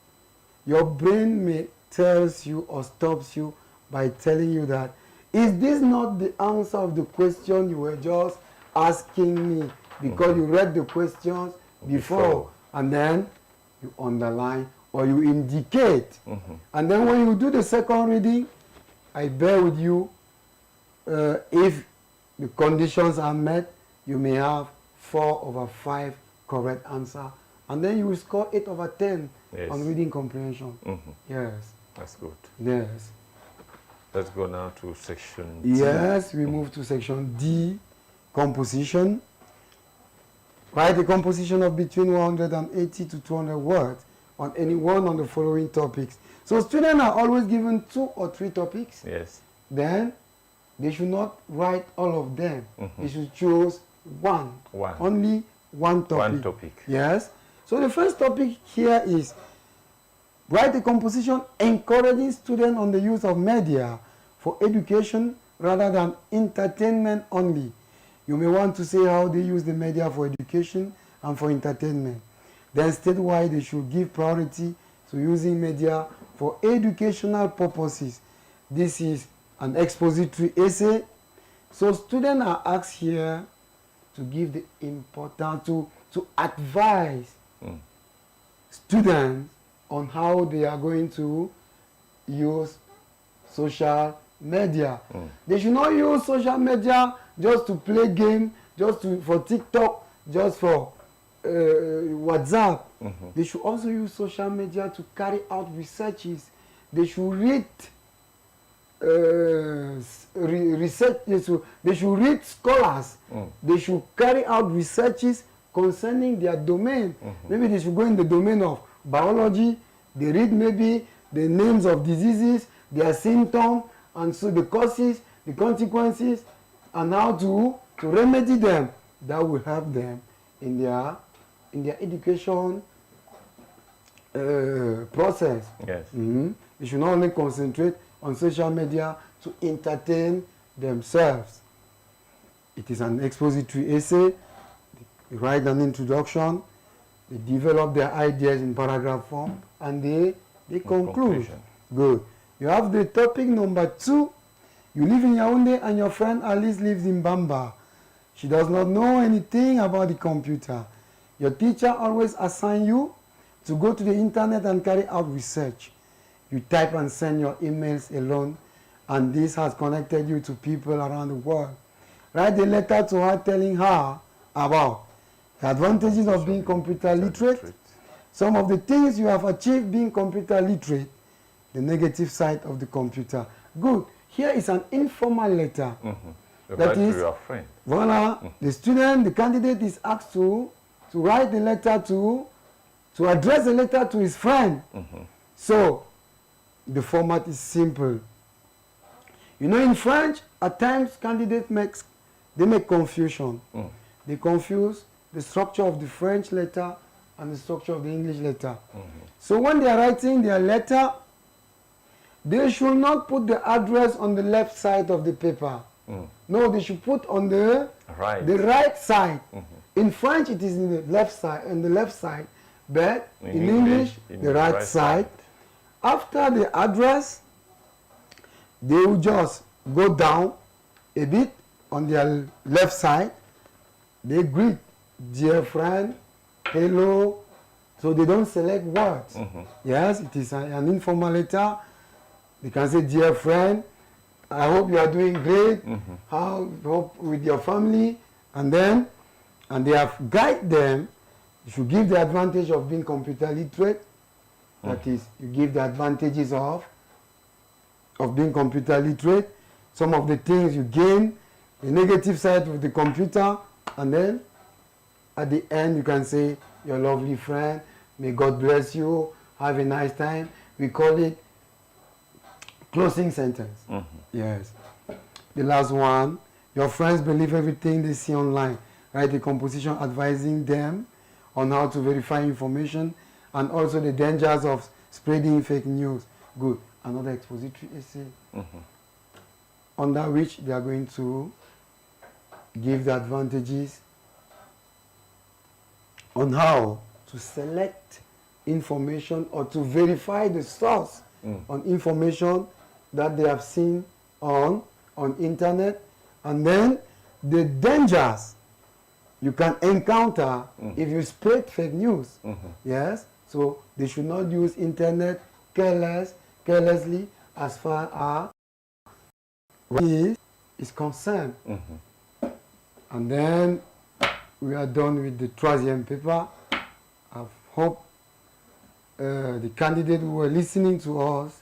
your brain may tells you or stops you by telling you that, is this not the answer of the question you were just asking me? Because you read the questions before. And then you underline or you indicate. And then when you do the second reading, I bear with you, if the conditions are met, you may have 4/5 correct answer. And then you will score 8/10 on reading comprehension. Yes. That's good. Yes. Let's go now to section D. Yes, we move to section D, composition. Write a composition of between 180 to 200 words on any one of the following topics. So students are always given 2 or 3 topics. Yes. Then they should not write all of them. They should choose one. Only one topic. One topic. Yes. So the first topic here is write a composition encouraging students on the use of media for education rather than entertainment only. You may want to say how they use the media for education and for entertainment. Then state why they should give priority to using media for educational purposes. This is an expository essay. So students are asked here to give the importance, to advise students on how they are going to use social media. They should not use social media just to play game, for TikTok, just for WhatsApp. They should also use social media to carry out researches. They should read research. They should read scholars. They should carry out researches concerning their domain. Maybe they should go in the domain of biology. They read maybe the names of diseases, their symptoms, and so the causes, the consequences, and how to remedy them. That will help them in their education process. Yes. They should not only concentrate on social media to entertain themselves. It is an expository essay. They write an introduction. They develop their ideas in paragraph form, and they conclude. Good. You have the topic number 2. You live in Yaoundé and your friend Alice lives in Bamba. She does not know anything about the computer. Your teacher always assigns you to go to the internet and carry out research. You type and send your emails alone, and this has connected you to people around the world. Write a letter to her telling her about The advantages of being computer literate. Some of the things you have achieved being computer literate. The negative side of the computer. Good. Here is an informal letter. That is, to your friend. Voila. The student, the candidate is asked to write the letter to address the letter to his friend. So, the format is simple. You know, in French, at times candidates make confusion. They confuse the structure of the French letter and the structure of the English letter. So when they are writing their letter, they should not put the address on the left side of the paper. No, they should put on the right side. In French, it is in the left side, but in English, the right side. After the address, they will just go down a bit on their left side. They greet, dear friend, hello. So they don't select words. Yes, it is an informal letter. They can say, dear friend, I hope you are doing great. How hope with your family, and they have guide them. You should give the advantage of being computer literate. That is, you give the advantages of being computer literate. Some of the things you gain, the negative side of the computer, and then at the end you can say, your lovely friend, may God bless you, have a nice time. We call it closing sentence. Yes. The last one, your friends believe everything they see online. Write a composition advising them on how to verify information and also the dangers of spreading fake news. Good. Another expository essay under which they are going to give the advantages on how to select information or to verify the source on information that they have seen on internet, and then the dangers you can encounter if you spread fake news. Yes, so they should not use internet carelessly as far as is concerned. And then we are done with the troisième paper. I hope the candidates who were listening to us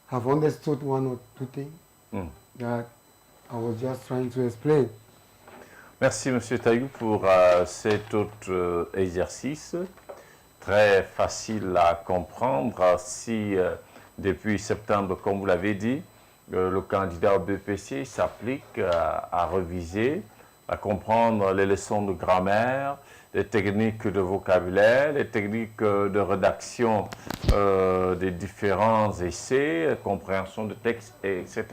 have understood one or two things that I was just trying to explain. Merci M. Taillou pour cet autre exercice, très facile à comprendre. Si depuis septembre, comme vous l'avez dit, le candidat au BPC s'applique à réviser, à comprendre les leçons de grammaire, les techniques de vocabulaire, les techniques de rédaction des différents essais, compréhension de texte, etc.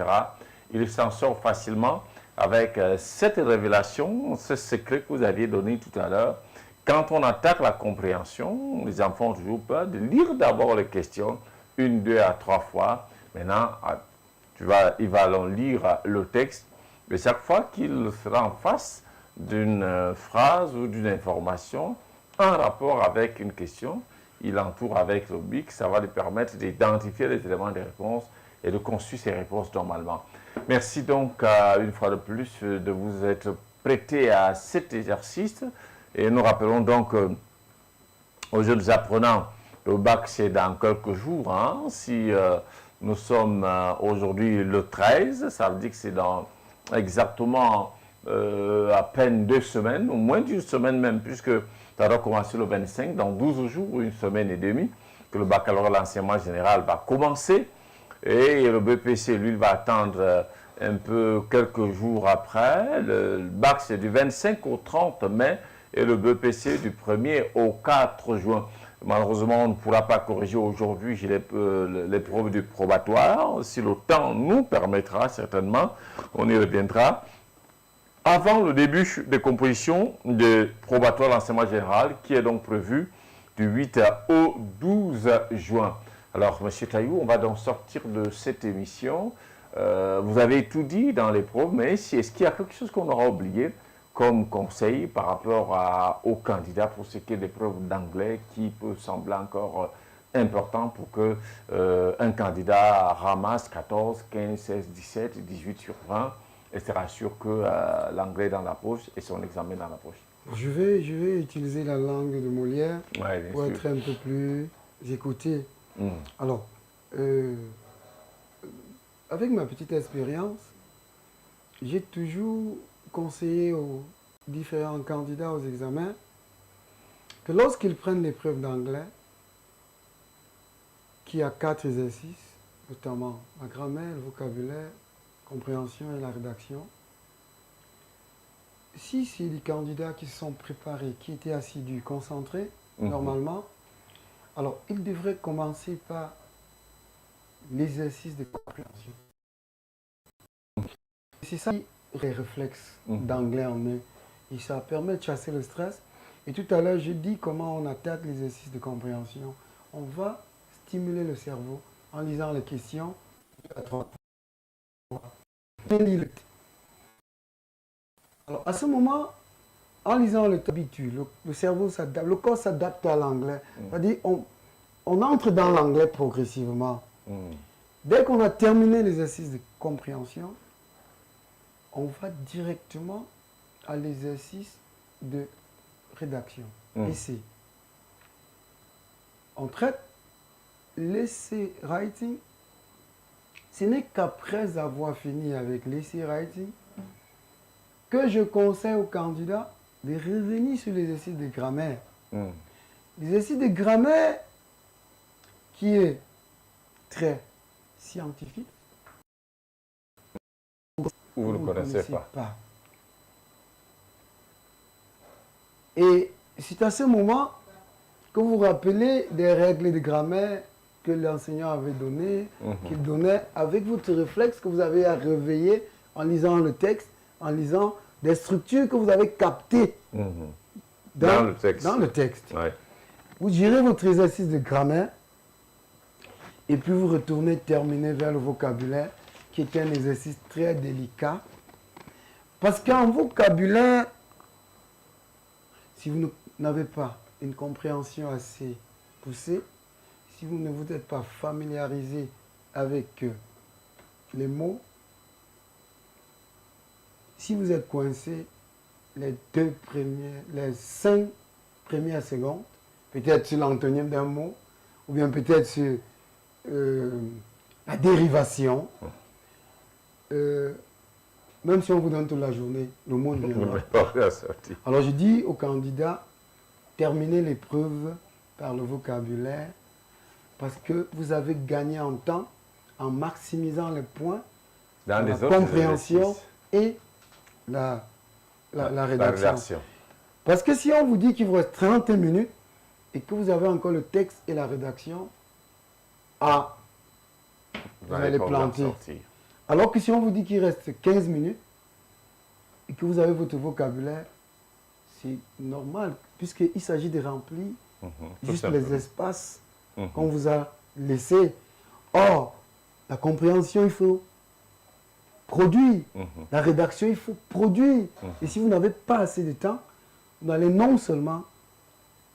Il s'en sort facilement avec cette révélation, ce secret que vous aviez donné tout à l'heure. Quand on attaque la compréhension, les enfants ont toujours peur de lire d'abord les questions, 1, 2 à 3 fois. Maintenant, ils vont lire le texte, mais chaque fois qu'il sera en face d'une phrase ou d'une information en rapport avec une question, il entoure avec le BIC, ça va lui permettre d'identifier les éléments de réponse et de construire ses réponses normalement. Merci donc une fois de plus de vous être prêté à cet exercice et nous rappelons donc aux jeunes apprenants, le bac c'est dans quelques jours, hein. Si nous sommes aujourd'hui le 13, ça veut dire que c'est dans exactement à peine 2 semaines, ou moins d'une semaine même, puisque ça doit commencer le 25, dans 12 jours ou une semaine et demie, que le baccalauréat, l'enseignement général va commencer. Et le BPC, lui, va attendre un peu quelques jours après. Le bac, c'est du 25 au 30 mai et le BPC du 1er au 4 juin. Malheureusement, on ne pourra pas corriger aujourd'hui l'épreuve du probatoire. Si le temps nous permettra, certainement, on y reviendra. Avant le début des compositions de probatoire l'enseignement général, qui est donc prévu du 8 au 12 juin. Alors, M. Taillou, on va donc sortir de cette émission. Vous avez tout dit dans l'épreuve, mais est-ce qu'il y a quelque chose qu'on aura oublié comme conseil par rapport aux candidats pour ce qui est l'épreuve d'anglais qui peut sembler encore important pour que un candidat ramasse 14, 15, 16, 17, 18 sur 20 et sera sûr que l'anglais est dans la poche et son examen dans la poche? Je vais utiliser la langue de Molière pour sûr. être un peu plus écouté. Alors, avec ma petite expérience, j'ai toujours conseillé aux différents candidats aux examens que lorsqu'ils prennent l'épreuve d'anglais, qui a 4 exercices, notamment la grammaire, le vocabulaire, compréhension et la rédaction, si c'est des candidats qui se sont préparés, qui étaient assidus, concentrés, normalement, alors ils devraient commencer par l'exercice de compréhension. C'est ça les réflexes d'anglais en eux. Et ça permet de chasser le stress. Et tout à l'heure, je dis comment on attaque l'exercice de compréhension. On va stimuler le cerveau en lisant les questions. Alors, à ce moment, en lisant le habitude, le cerveau s'adapte, le corps s'adapte à l'anglais. C'est-à-dire, on entre dans l'anglais progressivement. Dès qu'on a terminé l'exercice de compréhension, on va directement à l'exercice de rédaction, essai. On traite l'essai writing. Ce n'est qu'après avoir fini avec l'essai writing que je conseille aux candidats de revenir sur l'exercice de grammaire. L'exercice de grammaire qui est très scientifique. Vous ne connaissez pas. Et c'est à ce moment que vous vous rappelez des règles de grammaire que l'enseignant avait données, qu'il donnait avec votre réflexe que vous avez à réveiller en lisant le texte, en lisant des structures que vous avez captées dans le texte. Ouais. Vous gérez votre exercice de grammaire et puis vous retournez terminer vers le vocabulaire qui est un exercice très délicat. Parce qu'en vocabulaire, si vous n'avez pas une compréhension assez poussée, si vous ne vous êtes pas familiarisé avec les mots, si vous êtes coincé les 5 premières secondes, peut-être sur l'antonyme d'un mot, ou bien peut-être sur la dérivation, même si on vous donne toute la journée, le mot ne viendra pas. Alors je dis aux candidats, terminez l'épreuve par le vocabulaire parce que vous avez gagné en temps en maximisant les points dans la compréhension et la rédaction. Parce que si on vous dit qu'il vous reste 30 minutes et que vous avez encore le texte et la rédaction, vous allez planter. Alors que si on vous dit qu'il reste 15 minutes et que vous avez votre vocabulaire, c'est normal, puisqu'il s'agit de remplir juste les espaces qu'on vous a laissés. Or, la compréhension, il faut produire. La rédaction, il faut produire. Et si vous n'avez pas assez de temps, vous allez non seulement,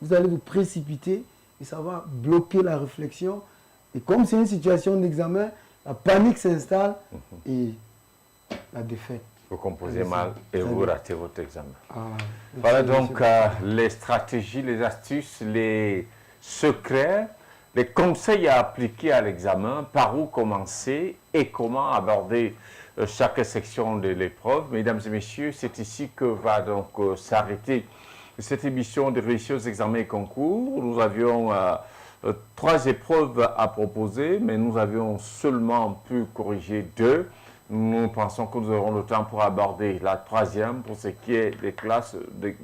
vous allez vous précipiter et ça va bloquer la réflexion. Et comme c'est une situation d'examen, la panique s'installe et la défaite. Vous composez mal et vous ratez votre examen. Voilà donc les stratégies, les astuces, les secrets, les conseils à appliquer à l'examen, par où commencer et comment aborder chaque section de l'épreuve. Mesdames et messieurs, c'est ici que va donc s'arrêter cette émission de Réussir aux examens et concours. Nous avions 3 épreuves à proposer, mais nous avions seulement pu corriger 2. Nous pensons que nous aurons le temps pour aborder la 3e pour ce qui est des classes de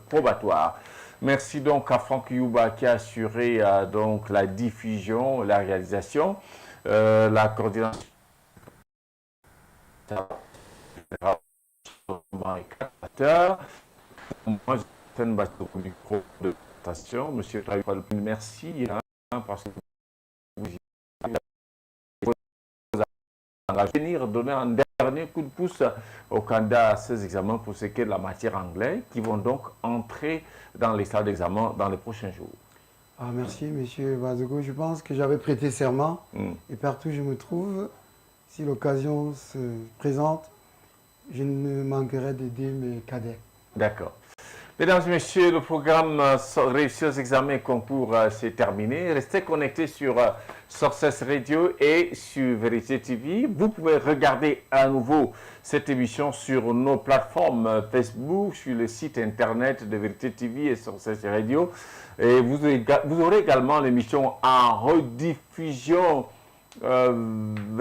probatoire. Merci donc à Franck Yuba qui a assuré donc la diffusion, la réalisation, la coordination. Moi, je suis au micro de présentation. Monsieur Traoré, merci parce que vous venir donner un dernier coup de pouce aux candidats à ces examens pour ce qui est de la matière anglaise qui vont donc entrer dans les salles d'examen dans les prochains jours. Merci, monsieur Bazogo. Je pense que j'avais prêté serment et partout où je me trouve, si l'occasion se présente, je ne manquerai d'aider mes cadets. D'accord. Mesdames et messieurs, le programme Réussir aux examens et concours c'est terminé. Restez connectés sur Success Radio et sur Vérité TV. Vous pouvez regarder à nouveau cette émission sur nos plateformes Facebook, sur le site internet de Vérité TV et Success Radio. Et vous aurez également l'émission en rediffusion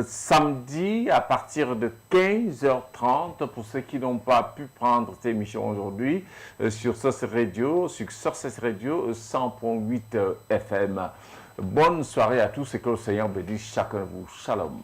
samedi à partir de 15h30 pour ceux qui n'ont pas pu prendre cette émission aujourd'hui sur Success Radio, sur Success Radio 100.8 FM. Bonne soirée à tous et que le Seigneur bénisse chacun de vous. Shalom.